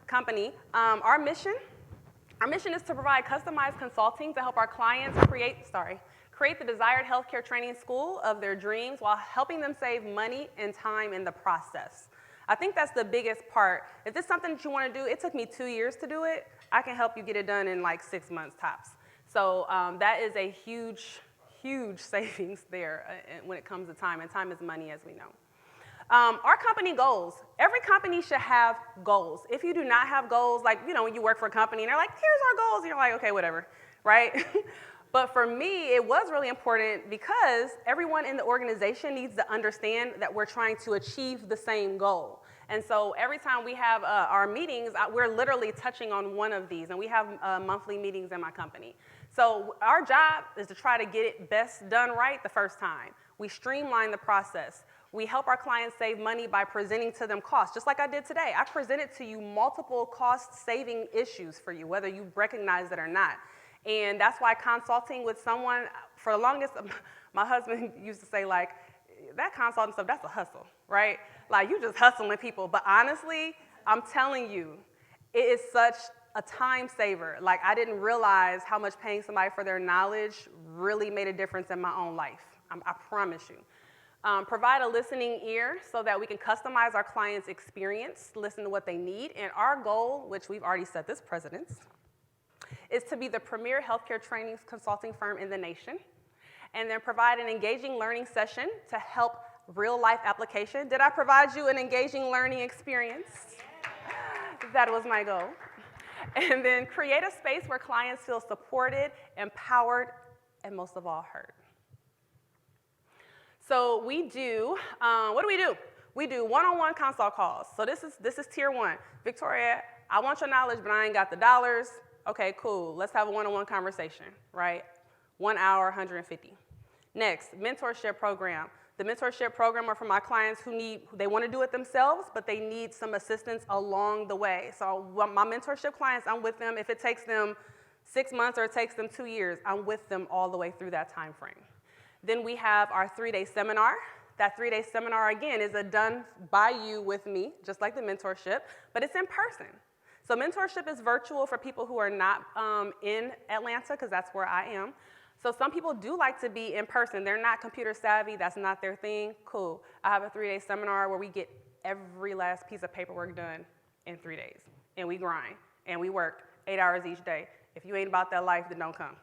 company. Our mission is to provide customized consulting to help our clients create the desired healthcare training school of their dreams while helping them save money and time in the process. I think that's the biggest part. If it's something that you want to do, it took me 2 years to do it. I can help you get it done in like 6 months tops. So that is a huge, huge savings there when it comes to time, and time is money, as we know. Our company goals. Every company should have goals. If you do not have goals, like, when you work for a company and they're like, here's our goals, and you're like, okay, whatever, right? But for me, it was really important because everyone in the organization needs to understand that we're trying to achieve the same goal. And so every time we have our meetings, we're literally touching on one of these, and we have monthly meetings in my company. So our job is to try to get it best done right the first time. We streamline the process. We help our clients save money by presenting to them costs, just like I did today. I presented to you multiple cost-saving issues for you, whether you recognize it or not. And that's why consulting with someone, for the longest, my husband used to say, like, that consulting stuff, that's a hustle, right? Like, you just hustling people. But honestly, I'm telling you, it is such a time saver. Like, I didn't realize how much paying somebody for their knowledge really made a difference in my own life. I promise you. Provide a listening ear so that we can customize our clients' experience, listen to what they need. And our goal, which we've already set this precedence, is to be the premier healthcare training consulting firm in the nation. And then provide an engaging learning session to help real-life application. Did I provide you an engaging learning experience? Yeah. That was my goal. And then create a space where clients feel supported, empowered, and most of all, heard. So we do, what do? We do one-on-one consult calls. So this is tier one. Victoria, I want your knowledge, but I ain't got the dollars. Okay, cool. Let's have a one-on-one conversation, right? 1 hour, 150. Next, mentorship program. The mentorship program are for my clients they want to do it themselves, but they need some assistance along the way. So my mentorship clients, I'm with them. If it takes them 6 months or it takes them 2 years, I'm with them all the way through that time frame. Then we have our 3-day seminar. That 3-day seminar, again, is done by you with me, just like the mentorship, but it's in person. So mentorship is virtual for people who are not in Atlanta, because that's where I am. So some people do like to be in person. They're not computer savvy. That's not their thing. Cool. I have a 3-day seminar where we get every last piece of paperwork done in 3 days. And we grind. And we work 8 hours each day. If you ain't about that life, then don't come.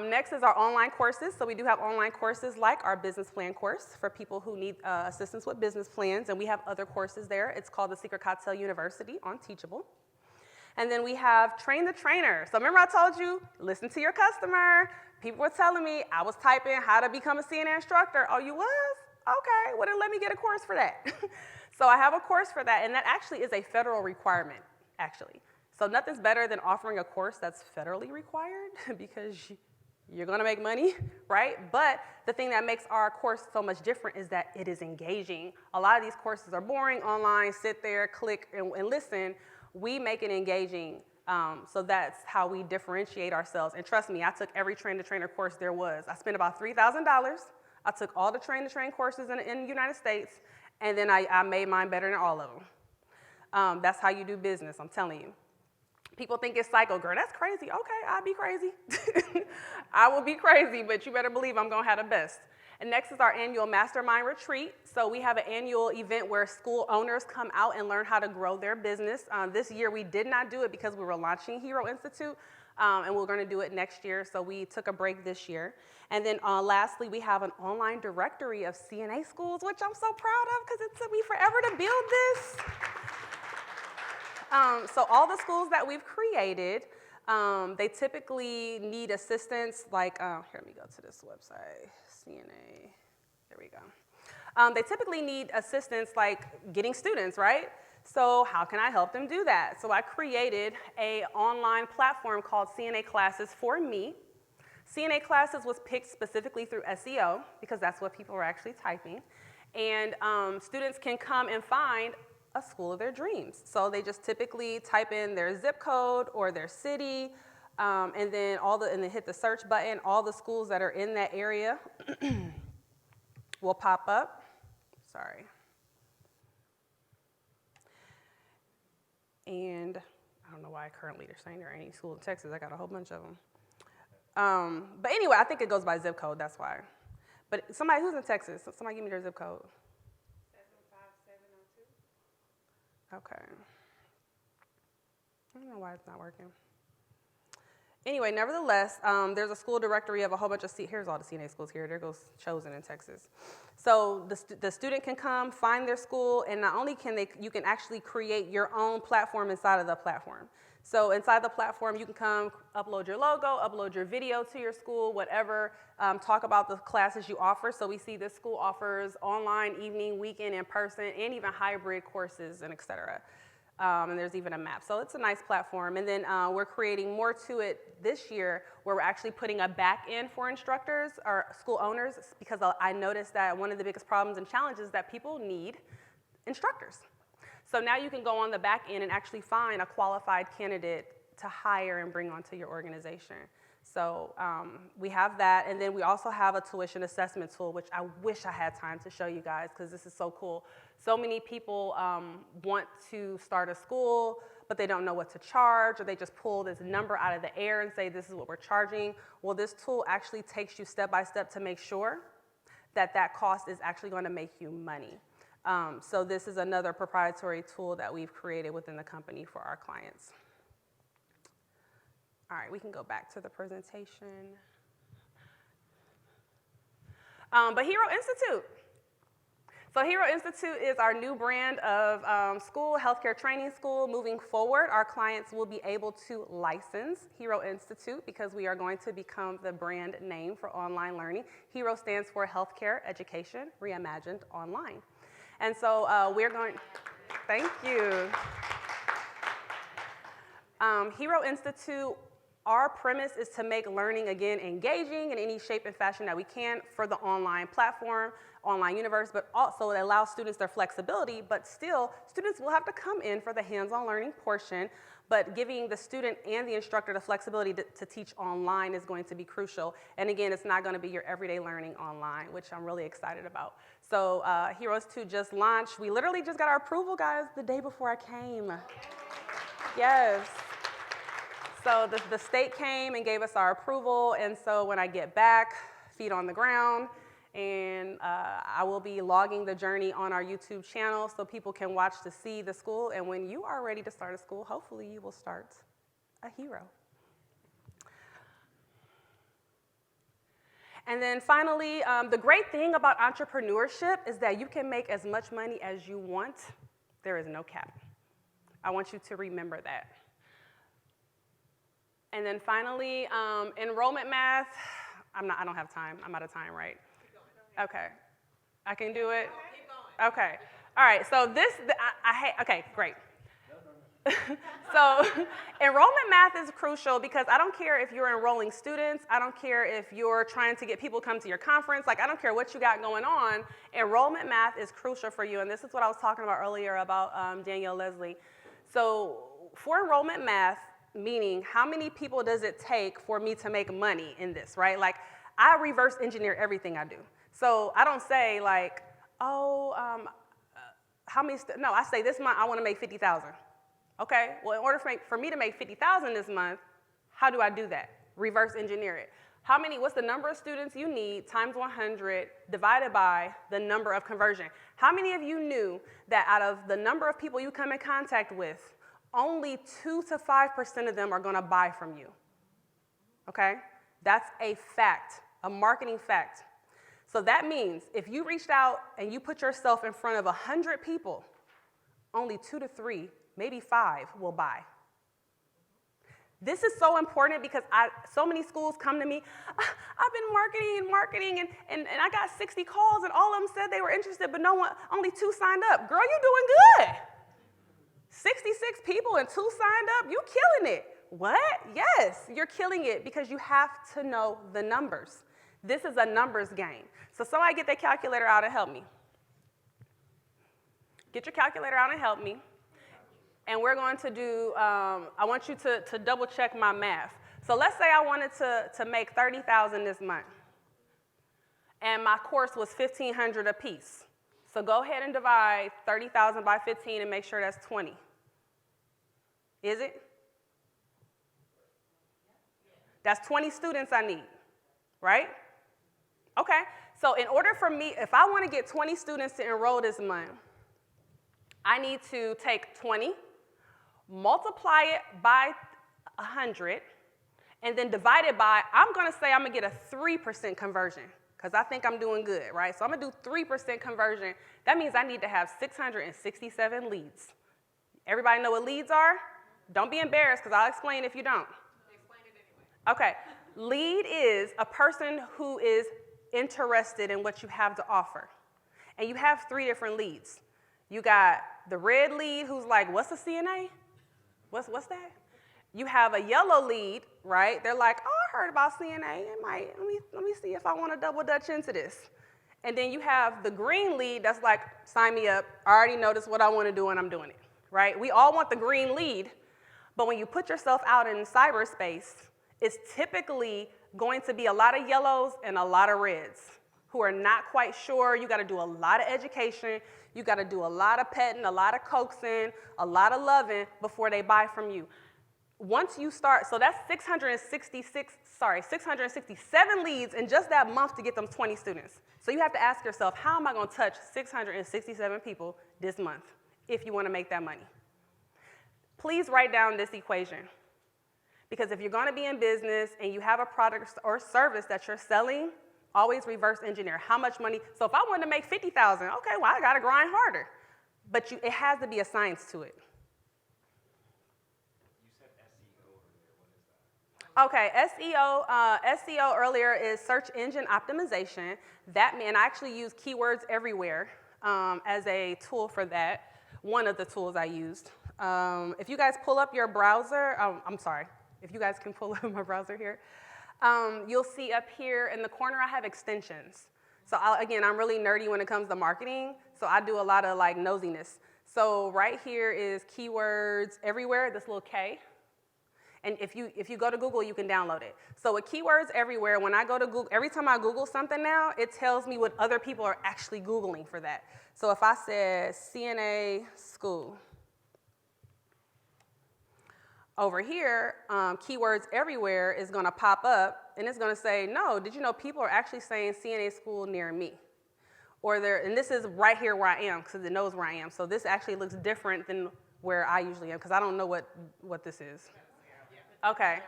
Next is our online courses. So we do have online courses like our business plan course for people who need assistance with business plans. And we have other courses there. It's called the Secret Cocktail University on Teachable. And then we have Train the Trainer. So remember I told you, listen to your customer. People were telling me I was typing how to become a CNA instructor. Oh, you was? Okay, well then let me get a course for that. So I have a course for that, and that actually is a federal requirement, actually. So nothing's better than offering a course that's federally required because you're gonna make money, right? But the thing that makes our course so much different is that it is engaging. A lot of these courses are boring online, sit there, click, and listen. We make it engaging, so that's how we differentiate ourselves. And trust me, I took every train-the-trainer course there was. I spent about $3,000. I took all the train-to-train courses in the United States, and then I made mine better than all of them. That's how you do business, I'm telling you. People think it's psycho, girl, that's crazy. Okay, I'll be crazy. I will be crazy, but you better believe I'm gonna have the best. And next is our annual mastermind retreat. So we have an annual event where school owners come out and learn how to grow their business. This year we did not do it because we were launching Hero Institute, and we're gonna do it next year, so we took a break this year. And then lastly, we have an online directory of CNA schools, which I'm so proud of because it took me forever to build this. So all the schools that we've created, they typically need assistance, like, here, let me go to this website, CNA, there we go. They typically need assistance like getting students, right? So how can I help them do that? So I created an online platform called CNA Classes for Me. CNA Classes was picked specifically through SEO because that's what people were actually typing. And students can come and find a school of their dreams. So they just typically type in their zip code or their city, and then hit the search button. All the schools that are in that area will pop up. Sorry. And I don't know why currently they're saying there are any schools in Texas. I got a whole bunch of them. But anyway, I think it goes by zip code, that's why. But somebody who's in Texas, somebody give me their zip code. 75702. Okay. I don't know why it's not working. Anyway, nevertheless, there's a school directory of a whole bunch of, here's all the CNA schools here. There goes Chosen in Texas. So the student can come, find their school, and not only can you can actually create your own platform inside of the platform. So inside the platform, you can come, upload your logo, upload your video to your school, whatever, talk about the classes you offer. So we see this school offers online, evening, weekend, in person, and even hybrid courses, and et cetera. And there's even a map. So it's a nice platform. And then we're creating more to it this year where we're actually putting a back end for instructors or school owners, because I noticed that one of the biggest problems and challenges is that people need instructors. So now you can go on the back end and actually find a qualified candidate to hire and bring onto your organization. So we have that, and then we also have a tuition assessment tool, which I wish I had time to show you guys because this is so cool. So many people want to start a school, but they don't know what to charge, or they just pull this number out of the air and say, this is what we're charging. Well, this tool actually takes you step by step to make sure that that cost is actually going to make you money. So this is another proprietary tool that we've created within the company for our clients. All right, we can go back to the presentation. But Hero Institute. So Hero Institute is our new brand of school, healthcare training school. Moving forward, our clients will be able to license Hero Institute because we are going to become the brand name for online learning. Hero stands for Healthcare Education Reimagined Online. And so we're going, thank you. Hero Institute, our premise is to make learning, again, engaging in any shape and fashion that we can for the online platform, online universe, but also it allows students their flexibility, but still, students will have to come in for the hands-on learning portion, but giving the student and the instructor the flexibility to teach online is going to be crucial. And again, it's not going to be your everyday learning online, which I'm really excited about. So Heroes 2 just launched. We literally just got our approval, guys, the day before I came. Yes. So the state came and gave us our approval, and so when I get back, feet on the ground, and I will be logging the journey on our YouTube channel so people can watch to see the school, and when you are ready to start a school, hopefully you will start a Hero. And then finally, the great thing about entrepreneurship is that you can make as much money as you want. There is no cap. I want you to remember that. And then finally, enrollment math. I don't have time. I'm out of time, right? Okay. I can do it? Keep going. Okay. All right. So this, okay, great. So enrollment math is crucial because I don't care if you're enrolling students. I don't care if you're trying to get people to come to your conference. Like, I don't care what you got going on. Enrollment math is crucial for you. And this is what I was talking about earlier about Danielle Leslie. So for enrollment math, meaning how many people does it take for me to make money in this, right? Like, I reverse engineer everything I do. So I don't say like, oh, how many, no, I say this month I want to make 50,000. Okay, well, in order for me to make 50,000 this month, how do I do that? Reverse engineer it. What's the number of students you need times 100 divided by the number of conversion? How many of you knew that out of the number of people you come in contact with, only 2 to 5% of them are going to buy from you? Okay? That's a fact, a marketing fact. So that means if you reached out and you put yourself in front of 100 people, only 2 to 3, maybe 5 will buy. This is so important because so many schools come to me, I've been marketing, and I got 60 calls, and all of them said they were interested, but only 2 signed up. Girl, you're doing good. 66 people and 2 signed up, you killing it. What? Yes, you're killing it because you have to know the numbers. This is a numbers game. So somebody get their calculator out and help me. Get your calculator out and help me. And we're going to do, I want you to double check my math. So let's say I wanted to make 30,000 this month. And my course was 1,500 a piece. So go ahead and divide 30,000 by 15 and make sure that's 20. Is it? That's 20 students I need, right? Okay, so in order for me, if I want to get 20 students to enroll this month, I need to take 20, multiply it by 100, and then divide it by, I'm going to say I'm going to get a 3% conversion because I think I'm doing good, right? So I'm going to do 3% conversion. That means I need to have 667 leads. Everybody know what leads are? Don't be embarrassed because I'll explain if you don't. Explain it anyway. Okay, lead is a person who is interested in what you have to offer. And you have 3 different leads. You got the red lead who's like, what's a CNA? What's that? You have a yellow lead, right? They're like, oh, I heard about CNA. Let me see if I want to double dutch into this. And then you have the green lead that's like, sign me up. I already know this is what I want to do and I'm doing it, right? We all want the green lead, but when you put yourself out in cyberspace, it's typically going to be a lot of yellows and a lot of reds. who are not quite sure. You got to do a lot of education. You got to do a lot of petting, a lot of coaxing, a lot of loving before they buy from you. Once you start, so that's 667 leads in just that month to get them 20 students. So you have to ask yourself, how am I going to touch 667 people this month if you want to make that money? Please write down this equation. Because if you're going to be in business and you have a product or service that you're selling, always reverse engineer. How much money? So if I wanted to make $50,000, okay, well, I got to grind harder. But it has to be a science to it. Okay, SEO earlier is search engine optimization. And I actually use keywords everywhere as a tool for that, one of the tools I used. If you guys pull up your browser, if you guys can pull up my browser here, you'll see up here in the corner I have extensions. So again, I'm really nerdy when it comes to marketing, so I do a lot of like nosiness. So right here is keywords everywhere, this little K. And if you go to Google, you can download it. So with keywords everywhere, when I go to Google, every time I Google something now, it tells me what other people are actually Googling for that. So if I said CNA school, over here, keywords everywhere is going to pop up, and it's going to say, no, did you know people are actually saying CNA school near me? And this is right here where I am, because it knows where I am. So this actually looks different than where I usually am, because I don't know what this is. Okay.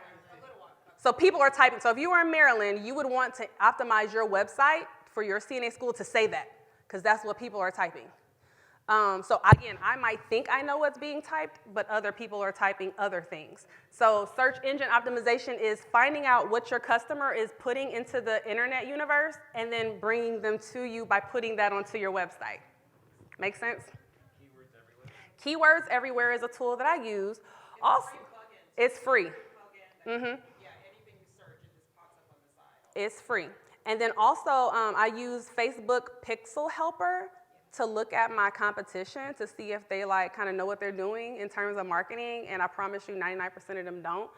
So people are typing. So if you were in Maryland, you would want to optimize your website for your CNA school to say that, because that's what people are typing. So again, I might think I know what's being typed, but other people are typing other things. So search engine optimization is finding out what your customer is putting into the internet universe and then bringing them to you by putting that onto your website. Make sense? Keywords everywhere. Keywords everywhere is a tool that I use. Also, it's free. Yeah, anything you search, it just pops up on the side. It's free. And then also, I use Facebook Pixel Helper to look at my competition to see if they kind of know what they're doing in terms of marketing, and I promise you 99% of them don't.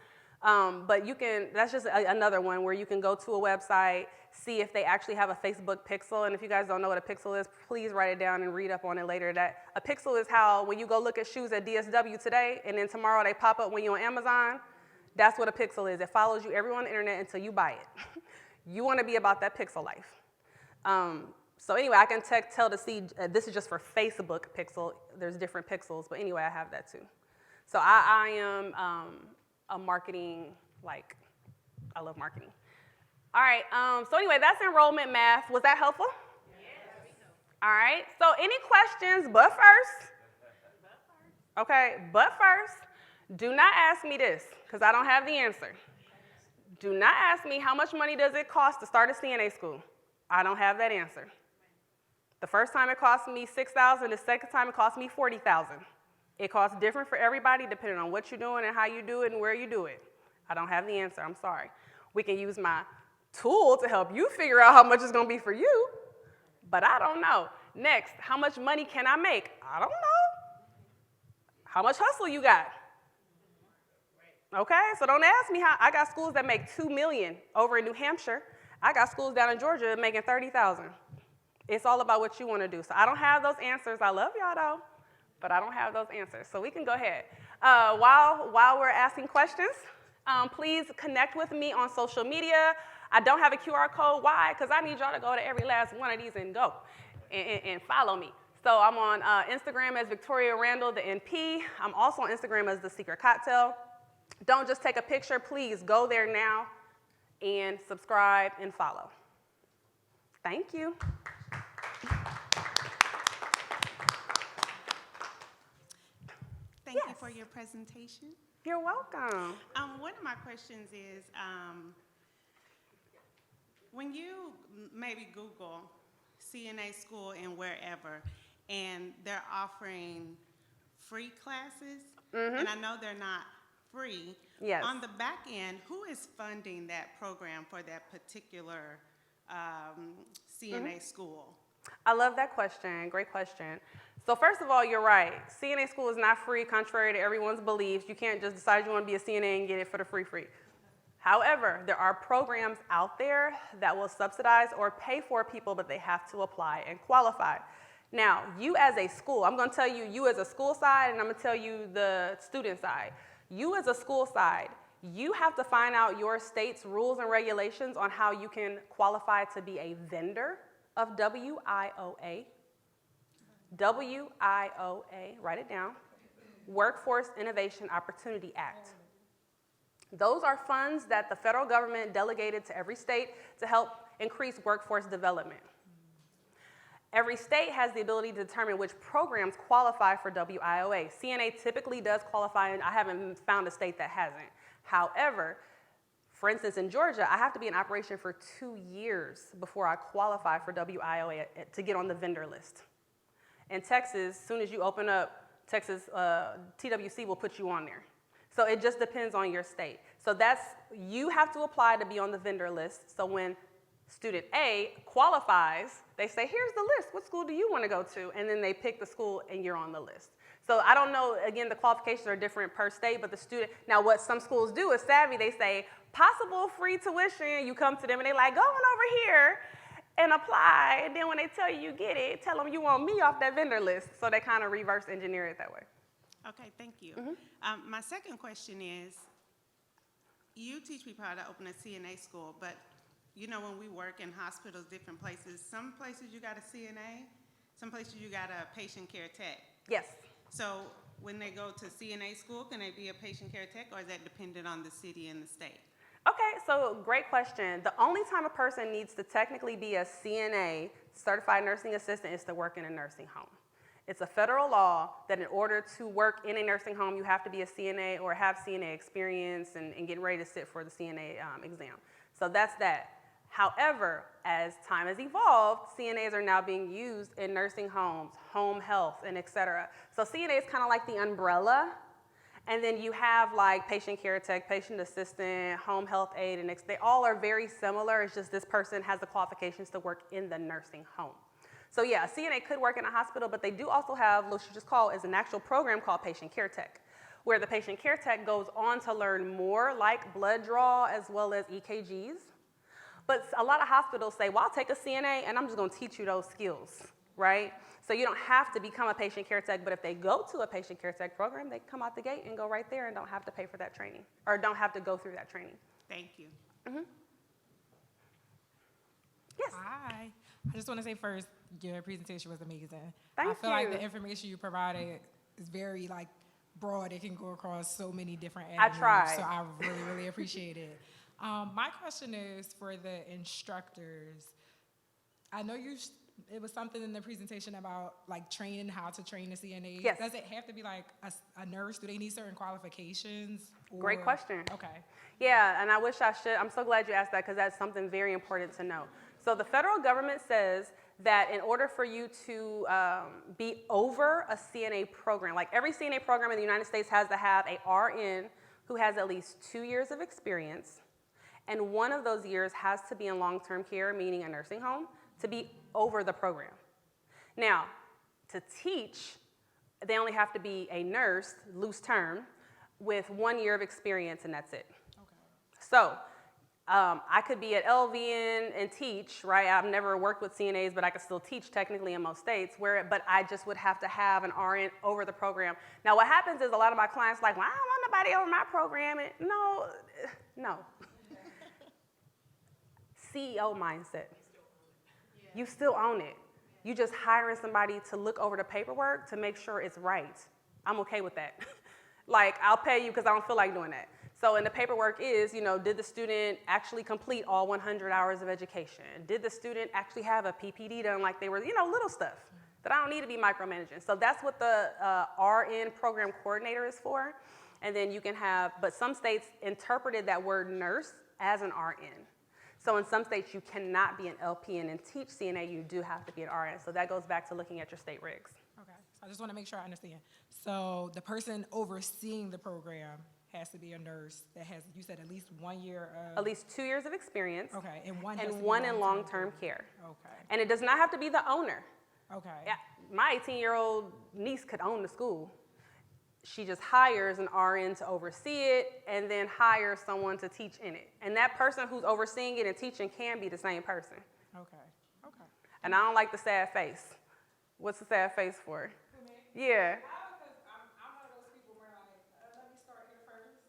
But that's just another one where you can go to a website, see if they actually have a Facebook pixel, and if you guys don't know what a pixel is, please write it down and read up on it later. That a pixel is how when you go look at shoes at DSW today, and then tomorrow they pop up when you're on Amazon, that's what a pixel is. It follows you everywhere on the internet until you buy it. You want to be about that pixel life. So anyway, I can tell to see, this is just for Facebook pixel. There's different pixels, but anyway, I have that too. So I am a marketing, I love marketing. All right, so anyway, that's enrollment math. Was that helpful? Yes. All right, so any questions but first? Okay, but first, do not ask me this, because I don't have the answer. Do not ask me how much money does it cost to start a CNA school. I don't have that answer. The first time it cost me $6,000, the second time it cost me $40,000. It costs different for everybody depending on what you're doing and how you do it and where you do it. I don't have the answer, I'm sorry. We can use my tool to help you figure out how much it's gonna be for you, but I don't know. Next, how much money can I make? I don't know. How much hustle you got? Okay, so don't ask me how. I got schools that make $2 million over in New Hampshire. I got schools down in Georgia making $30,000. It's all about what you want to do. So I don't have those answers. I love y'all though, but I don't have those answers. So we can go ahead. While we're asking questions, please connect with me on social media. I don't have a QR code. Why? Because I need y'all to go to every last one of these and go and follow me. So I'm on Instagram as Victoria Randall, the NP. I'm also on Instagram as The Secret Cocktail. Don't just take a picture. Please go there now and subscribe and follow. Thank you. Thank you for your presentation. You're welcome. One of my questions is, when you maybe Google CNA school and wherever, and they're offering free classes, and I know they're not free. Yes. On the back end, who is funding that program for that particular CNA school? I love that question. Great question. So first of all, you're right. CNA school is not free, contrary to everyone's beliefs. You can't just decide you want to be a CNA and get it for the free. However, there are programs out there that will subsidize or pay for people, but they have to apply and qualify. Now, you as a school, I'm going to tell you, you as a school side, and I'm going to tell you the student side. You as a school side, you have to find out your state's rules and regulations on how you can qualify to be a vendor of WIOA. WIOA, write it down, Workforce Innovation Opportunity Act. Those are funds that the federal government delegated to every state to help increase workforce development. Every state has the ability to determine which programs qualify for WIOA. CNA typically does qualify, and I haven't found a state that hasn't. However, for instance, in Georgia, I have to be in operation for 2 years before I qualify for WIOA to get on the vendor list. In Texas, as soon as you open up, Texas TWC will put you on there. So it just depends on your state. So you have to apply to be on the vendor list. So when student A qualifies, they say, here's the list. What school do you want to go to? And then they pick the school and you're on the list. So I don't know, again, the qualifications are different per state, but the student, now what some schools do is savvy. They say, possible free tuition. You come to them and they like, go on over here and apply. And then when they tell you get it, tell them you want me off that vendor list. So they kind of reverse engineer it that way. Okay, thank you. My second question is, you teach people how to open a CNA school, but you know when we work in hospitals, different places, some places you got a CNA, some places you got a patient care tech. Yes. So when they go to CNA school, can they be a patient care tech, or is that dependent on the city and the state? Okay, so great question. The only time a person needs to technically be a CNA, certified nursing assistant, is to work in a nursing home. It's a federal law that in order to work in a nursing home, you have to be a CNA or have CNA experience and getting ready to sit for the CNA exam. So that's that. However, as time has evolved, CNAs are now being used in nursing homes, home health, and et cetera. So CNA is kind of like the umbrella. And then you have like patient care tech, patient assistant, home health aide, and they all are very similar. It's just this person has the qualifications to work in the nursing home. So yeah, a CNA could work in a hospital, but they do also have what you just call is an actual program called patient care tech, where the patient care tech goes on to learn more like blood draw as well as EKGs. But a lot of hospitals say, well, I'll take a CNA and I'm just gonna teach you those skills, right? So you don't have to become a patient care tech, but if they go to a patient care tech program, they come out the gate and go right there and don't have to pay for that training, or don't have to go through that training. Thank you. Yes. Hi. I just want to say first, your presentation was amazing. Thank I feel like you. the information you provided is very broad. It can go across so many different I avenues. tried. So I really, really appreciate it. My question is for the instructors. I know it was something in the presentation about training, how to train a CNA. Yes. Does it have to be a nurse? Do they need certain qualifications? Great question. Okay. Yeah, and I wish I should. I'm so glad you asked that because that's something very important to know. So the federal government says that in order for you to be over a CNA program, like every CNA program in the United States has to have a RN who has at least 2 years of experience, and one of those years has to be in long-term care, meaning a nursing home, to be over the program. Now, to teach, they only have to be a nurse, loose term, with 1 year of experience, and that's it. Okay. So I could be at LVN and teach, right? I've never worked with CNAs, but I could still teach technically in most states, but I just would have to have an RN over the program. Now, what happens is a lot of my clients like, well, I don't want nobody over my program. And no. CEO mindset. You still own it. You just hiring somebody to look over the paperwork to make sure it's right. I'm okay with that. I'll pay you because I don't feel like doing that. So, and the paperwork is, did the student actually complete all 100 hours of education? Did the student actually have a PPD done like they were, little stuff that I don't need to be micromanaging. So that's what the RN program coordinator is for. And then you can have, but some states interpreted that word nurse as an RN. So in some states, you cannot be an LPN and teach CNA, you do have to be an RN. So that goes back to looking at your state regs. Okay. So I just want to make sure I understand. So the person overseeing the program has to be a nurse that has, you said, at least 1 year of... At least 2 years of experience. Okay, and one in long-term care. Okay. And it does not have to be the owner. Okay. Yeah, my 18-year-old niece could own the school. she just hires an RN to oversee it and then hires someone to teach in it. And that person who's overseeing it and teaching can be the same person. Okay. Okay. And I don't like the sad face. What's the sad face for? Yeah. Because I'm one of those people where like, let me start here first,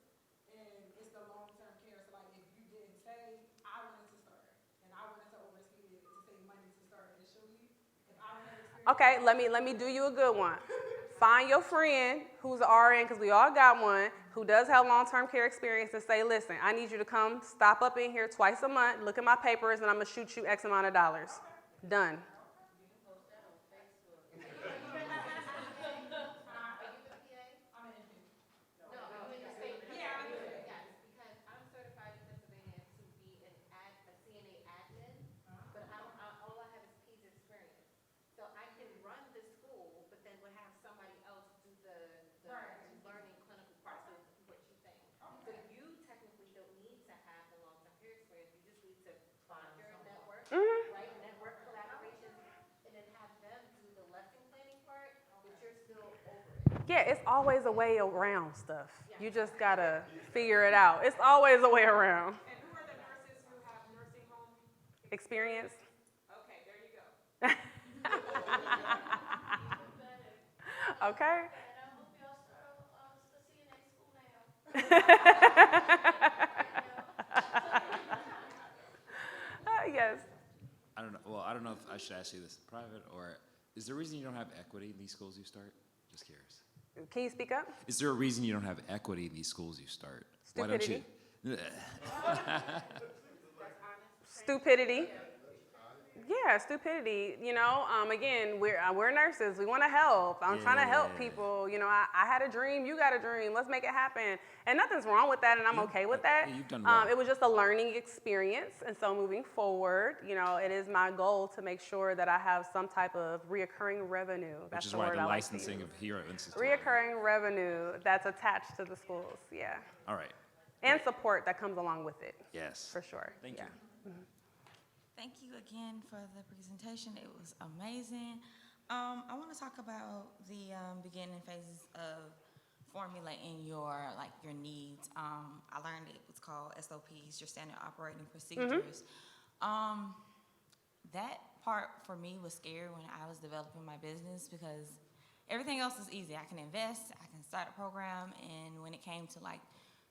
and it's the long-term care. So like, if you didn't stay, I wanted to start, and I wanted to oversee it to save money to start initially. If I don't have experience. Okay, let me do you a good one. Find your friend who's an RN, because we all got one, who does have long-term care experience, and say, listen, I need you to come stop up in here twice a month, look at my papers, and I'm going to shoot you X amount of dollars. Done. Yeah, it's always a way around stuff. You just got to figure it out. It's always a way around. And who are the nurses who have nursing home? Experience? Okay, there you go. Okay. And I hope y'all start a CNA school now. Yes. I don't know. Well, I don't know if I should ask you this in private, or is there a reason you don't have equity in these schools you start? Just curious. Can you speak up? Is there a reason you don't have equity in these schools you start? Stupidity. Why don't you? Stupidity. Yeah, stupidity. You know, again, we're nurses. We want to help. I'm trying to help people. You know, I had a dream. You got a dream. Let's make it happen. And nothing's wrong with that, and I'm okay with that. You've done well. It was just a learning experience, and so moving forward, you know, it is my goal to make sure that I have some type of reoccurring revenue. That's Which is the why word the I like to licensing use. of Hero Institute. Reoccurring revenue that's attached to the schools. Yeah, All right. and support that comes along with it. Yes. For sure. Thank yeah. you. Thank you again for the presentation. It was amazing. I want to talk about the beginning phases of formulating your needs. I learned it was called SOPs, your standard operating procedures. That part for me was scary when I was developing my business because everything else is easy. I can invest, I can start a program, and when it came to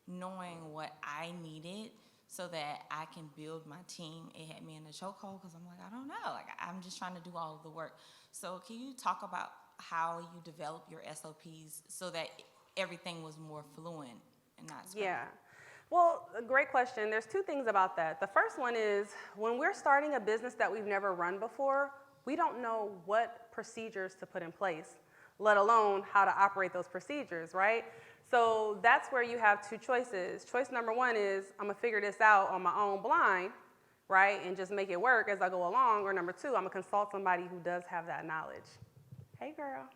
knowing what I needed so that I can build my team, it had me in a chokehold because I'm like, I don't know. I'm just trying to do all of the work. So can you talk about how you develop your SOPs so that everything was more fluent and not scrambled? Yeah. Well, a great question. There's two things about that. The first one is when we're starting a business that we've never run before, we don't know what procedures to put in place, let alone how to operate those procedures, right? So that's where you have two choices. Choice number one is I'm gonna figure this out on my own blind, right, and just make it work as I go along. Or number two, I'm gonna consult somebody who does have that knowledge. Hey, girl.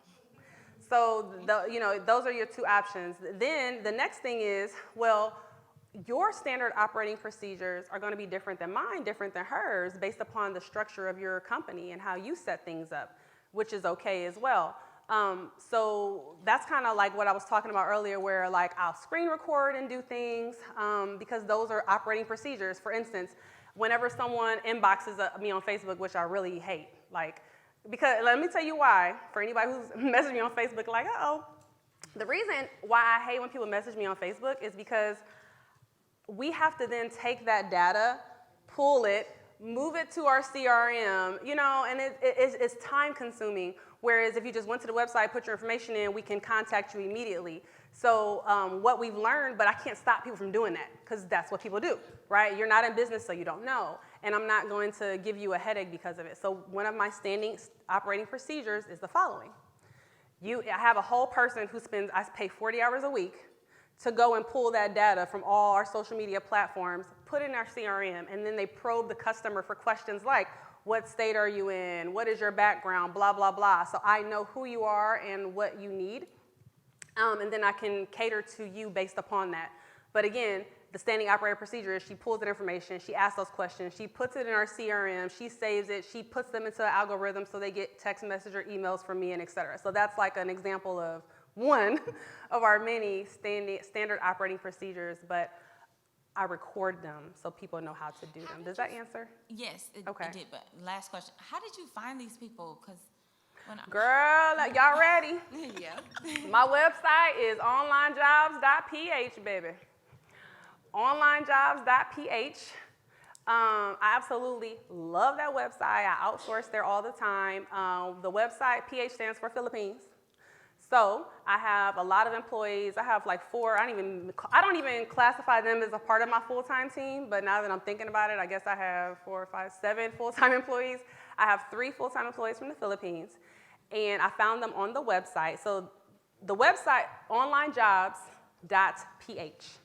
So those are your two options. Then the next thing is, well, your standard operating procedures are going to be different than mine, different than hers, based upon the structure of your company and how you set things up, which is okay as well. So that's kind of like what I was talking about earlier, where I'll screen record and do things because those are operating procedures. For instance, whenever someone inboxes me on Facebook, which I really hate, because let me tell you why. For anybody who's messaged me on Facebook, the reason why I hate when people message me on Facebook is because we have to then take that data, pull it, move it to our CRM, and it's time consuming. Whereas if you just went to the website, put your information in, we can contact you immediately. So what we've learned, but I can't stop people from doing that because that's what people do, right? You're not in business, so you don't know. And I'm not going to give you a headache because of it. So one of my standing operating procedures is the following. I have a whole person I pay 40 hours a week to go and pull that data from all our social media platforms, put it in our CRM, and then they probe the customer for questions like, what state are you in? What is your background? Blah, blah, blah. So I know who you are and what you need. And then I can cater to you based upon that. But again, the standing operating procedure is she pulls that information, she asks those questions, she puts it in our CRM, she saves it, she puts them into an algorithm so they get text message or emails from me, and et cetera. So that's like an example of one of our many standard operating procedures, but I record them so people know how to do them. Does that answer? Yes, it did. But last question: how did you find these people? Because Girl, y'all ready? yeah. My website is onlinejobs.ph, baby. Onlinejobs.ph. I absolutely love that website. I outsource there all the time. The website, PH stands for Philippines. So I have a lot of employees. I have like 4. I don't even classify them as a part of my full-time team. But now that I'm thinking about it, I guess I have 4, 5, 7 full-time employees. I have 3 full-time employees from the Philippines, and I found them on the website. So the website, onlinejobs.ph.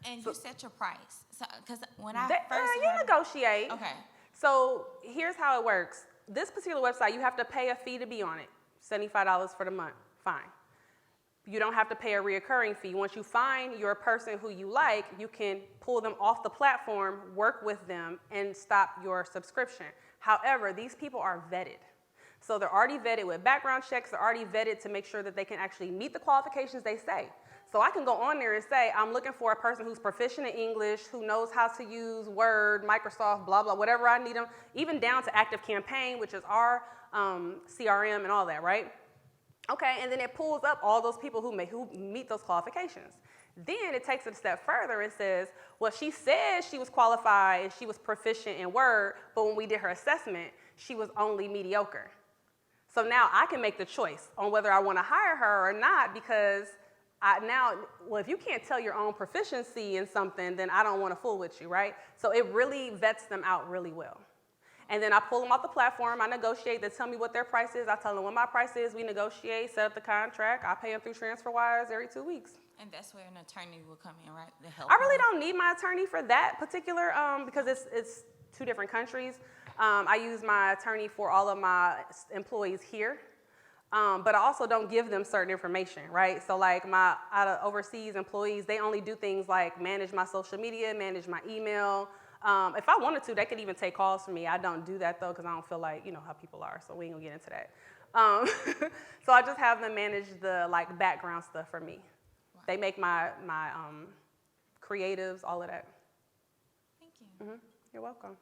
And you set your price. So, because when I you negotiate. Okay. So here's how it works. This particular website, you have to pay a fee to be on it, $75 for the month. Fine. You don't have to pay a reoccurring fee. Once you find your person who you like, you can pull them off the platform, work with them, and stop your subscription. However, these people are vetted. So they're already vetted with background checks. They're already vetted to make sure that they can actually meet the qualifications they say. So I can go on there and say, I'm looking for a person who's proficient in English, who knows how to use Word, Microsoft, blah, blah, whatever I need them, even down to Active Campaign, which is our CRM and all that, right? Okay, and then it pulls up all those people who meet those qualifications. Then it takes it a step further and says, well, she said she was qualified and she was proficient in Word, but when we did her assessment, she was only mediocre. So now I can make the choice on whether I want to hire her or not, because if you can't tell your own proficiency in something, then I don't want to fool with you, right? So it really vets them out really well. And then I pull them off the platform, I negotiate, they tell me what their price is, I tell them what my price is, we negotiate, set up the contract, I pay them through TransferWise every 2 weeks. And that's where an attorney will come in, right? To help. I really don't need my attorney for that particular, because it's 2 different countries. I use my attorney for all of my employees here. But I also don't give them certain information, right? So like my overseas employees, they only do things like manage my social media, manage my email. If I wanted to, they could even take calls from me. I don't do that though, because I don't feel like, how people are, so we ain't gonna get into that. So I just have them manage the like background stuff for me. Wow. They make my creatives, all of that. Thank you. Mm-hmm. You're welcome.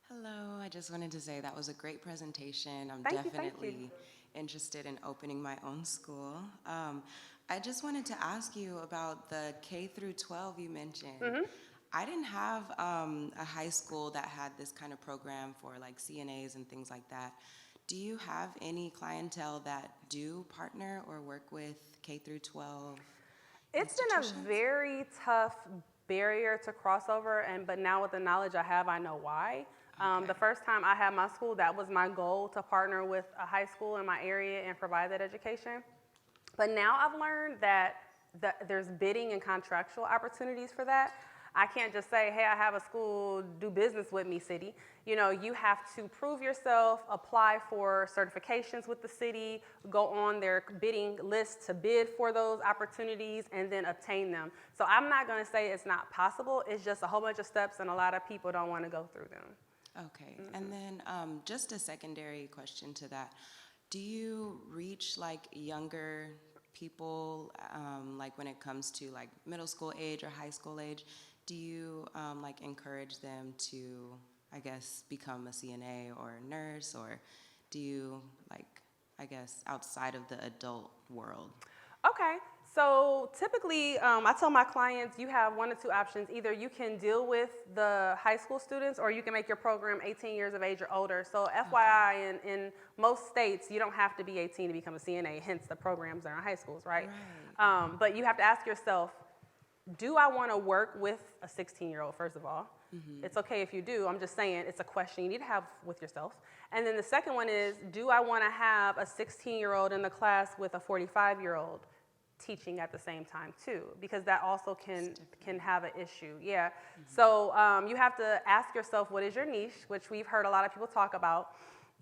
Hello, I just wanted to say that was a great presentation. I'm Thank definitely you. interested in opening my own school. I just wanted to ask you about the K through 12 you mentioned. Mm-hmm. I didn't have a high school that had this kind of program for like CNAs and things like that. Do you have any clientele that do partner or work with K through 12? It's been a very tough barrier to crossover, but now with the knowledge I have, I know why. Okay. The first time I had my school, that was my goal, to partner with a high school in my area and provide that education. But now I've learned that there's bidding and contractual opportunities for that. I can't just say, hey, I have a school, do business with me, city. You have to prove yourself, apply for certifications with the city, go on their bidding list to bid for those opportunities, and then obtain them. So I'm not going to say it's not possible. It's just a whole bunch of steps, and a lot of people don't want to go through them. Okay, and then just a secondary question to that. Do you reach like younger people, like when it comes to like middle school age or high school age? Do you like encourage them to, I guess, become a CNA or a nurse, or do you like, I guess, outside of the adult world? Okay, so typically I tell my clients you have 1 or 2 options. Either you can deal with the high school students, or you can make your program 18 years of age or older. So FYI, in most states, you don't have to be 18 to become a CNA, hence the programs that are in high schools, right? But you have to ask yourself, do I want to work with a 16-year-old, first of all? Mm-hmm. It's okay if you do. I'm just saying it's a question you need to have with yourself. And then the second one is, do I want to have a 16-year-old in the class with a 45-year-old teaching at the same time too? Because that also can have an issue. Yeah. Mm-hmm. So you have to ask yourself, what is your niche, which we've heard a lot of people talk about.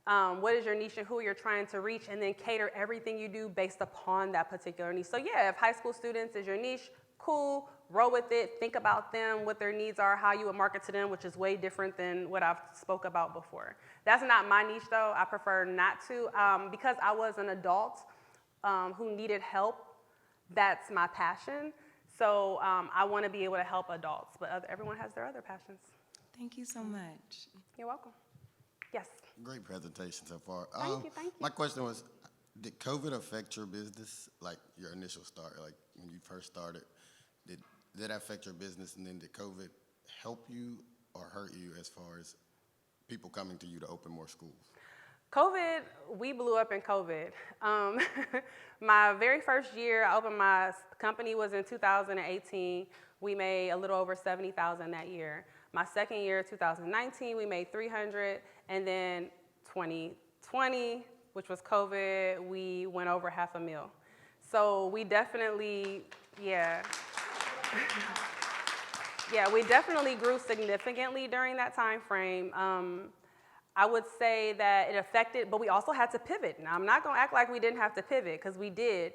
What is your niche and who you're trying to reach, and then cater everything you do based upon that particular niche. So yeah, if high school students is your niche, cool, roll with it, think about them, what their needs are, how you would market to them, which is way different than what I've spoke about before. That's not my niche though. I prefer not to. Because I was an adult who needed help. That's my passion. So I want to be able to help adults, but everyone has their other passions. Thank you so much. You're welcome. Yes. Great presentation so far. Thank you. My question was, did COVID affect your business, like your initial start, like when you first started? Did that affect your business, and then did COVID help you or hurt you as far as people coming to you to open more schools? COVID, we blew up in COVID. My very first year I opened my company was in 2018. We made a little over $70,000 that year. My second year, 2019, we made $300,000, and then 2020, which was COVID, we went over $500,000. So we definitely, yeah. Yeah, we definitely grew significantly during that time frame. I would say that it affected, but we also had to pivot. Now, I'm not going to act like we didn't have to pivot, because we did.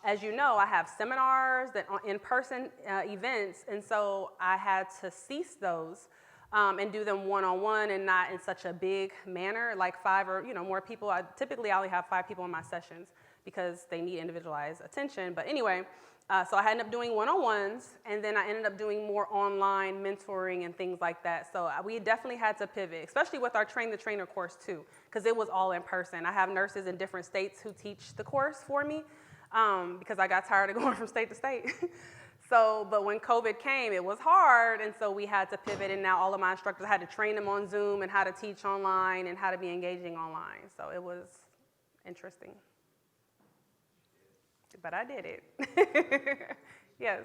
As you know, I have seminars, that in-person events, and so I had to cease those and do them one-on-one and not in such a big manner, like 5 or more people. Typically, I only have 5 people in my sessions because they need individualized attention. But anyway, so I ended up doing one-on-ones, and then I ended up doing more online mentoring and things like that. So we definitely had to pivot, especially with our Train the Trainer course too, because it was all in person. I have nurses in different states who teach the course for me because I got tired of going from state to state. But when COVID came, it was hard, and so we had to pivot, and now all of my instructors, I had to train them on Zoom and how to teach online and how to be engaging online. So it was interesting. But I did it. Yes.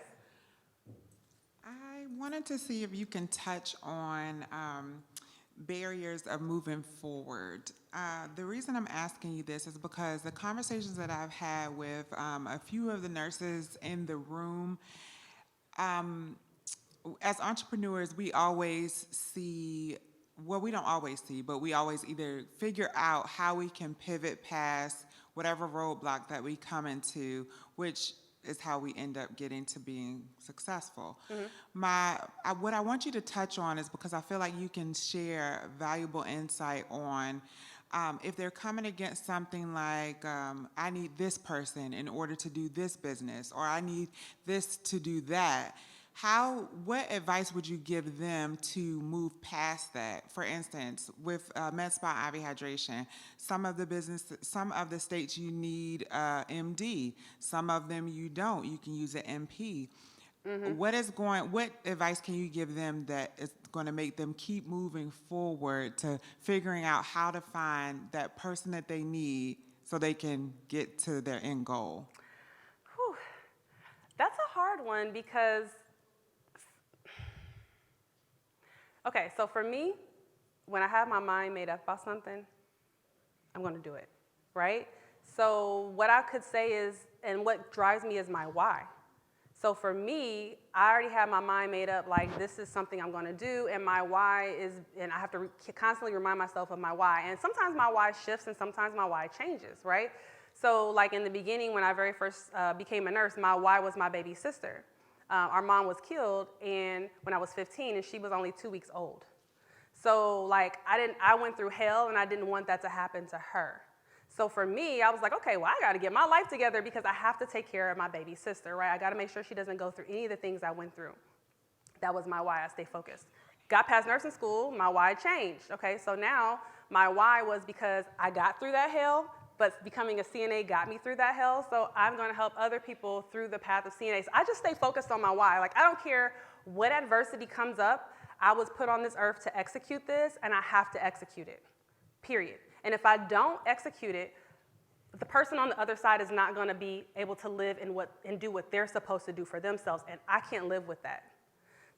I wanted to see if you can touch on barriers of moving forward. The reason I'm asking you this is because the conversations that I've had with a few of the nurses in the room, as entrepreneurs, we always see, well, we don't always see, but we always either figure out how we can pivot past whatever roadblock that we come into, which is how we end up getting to being successful. Mm-hmm. What I want you to touch on is, because I feel like you can share valuable insight on if they're coming against something like, I need this person in order to do this business, or I need this to do that. What advice would you give them to move past that? For instance, with med spa IV hydration, some of the states you need MD, some of them you don't. You can use an MP. Mm-hmm. What advice can you give them that is going to make them keep moving forward to figuring out how to find that person that they need so they can get to their end goal? Whew. That's a hard one because, okay, so for me, when I have my mind made up about something, I'm going to do it, right? So what I could say is, and what drives me is my why. So for me, I already have my mind made up, like this is something I'm going to do, and my why is, and I have to constantly remind myself of my why. And sometimes my why shifts, and sometimes my why changes, right? So like in the beginning, when I very first became a nurse, my why was my baby sister. Our mom was killed when I was 15, and she was only 2 weeks old. So like I went through hell, and I didn't want that to happen to her. So for me, I was like, okay, well, I got to get my life together because I have to take care of my baby sister, right? I got to make sure she doesn't go through any of the things I went through. That was my why. I stay focused. Got past nursing school, my why changed. Okay, so now my why was because I got through that hell, but becoming a CNA got me through that hell. So I'm going to help other people through the path of CNA. So I just stay focused on my why. Like, I don't care what adversity comes up. I was put on this earth to execute this, and I have to execute it, period. And if I don't execute it, the person on the other side is not going to be able to live and do what they're supposed to do for themselves, and I can't live with that.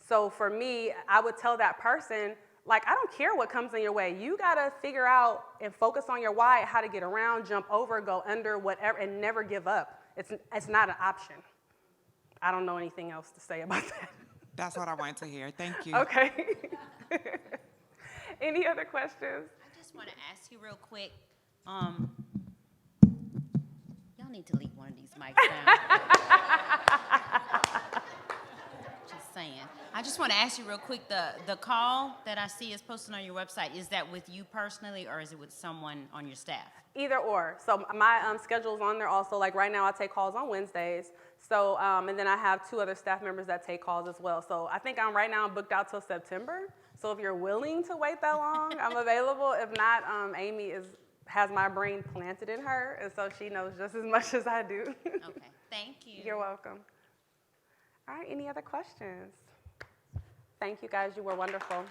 So for me, I would tell that person, like, I don't care what comes in your way. You got to figure out and focus on your why, how to get around, jump over, go under, whatever, and never give up. It's not an option. I don't know anything else to say about that. That's what I wanted to hear. Thank you. Okay. Any other questions? I just want to ask you real quick. Y'all need to leave one of these mics down. Just saying. I just want to ask you real quick, the call that I see is posted on your website, is that with you personally or is it with someone on your staff? Either or. So my schedule's on there also. Like right now I take calls on Wednesdays. So, and then I have 2 other staff members that take calls as well. So I think right now I'm booked out till September. So if you're willing to wait that long, I'm available. If not, Amy has my brain planted in her, and so she knows just as much as I do. Okay, thank you. You're welcome. All right, any other questions? Thank you guys, you were wonderful.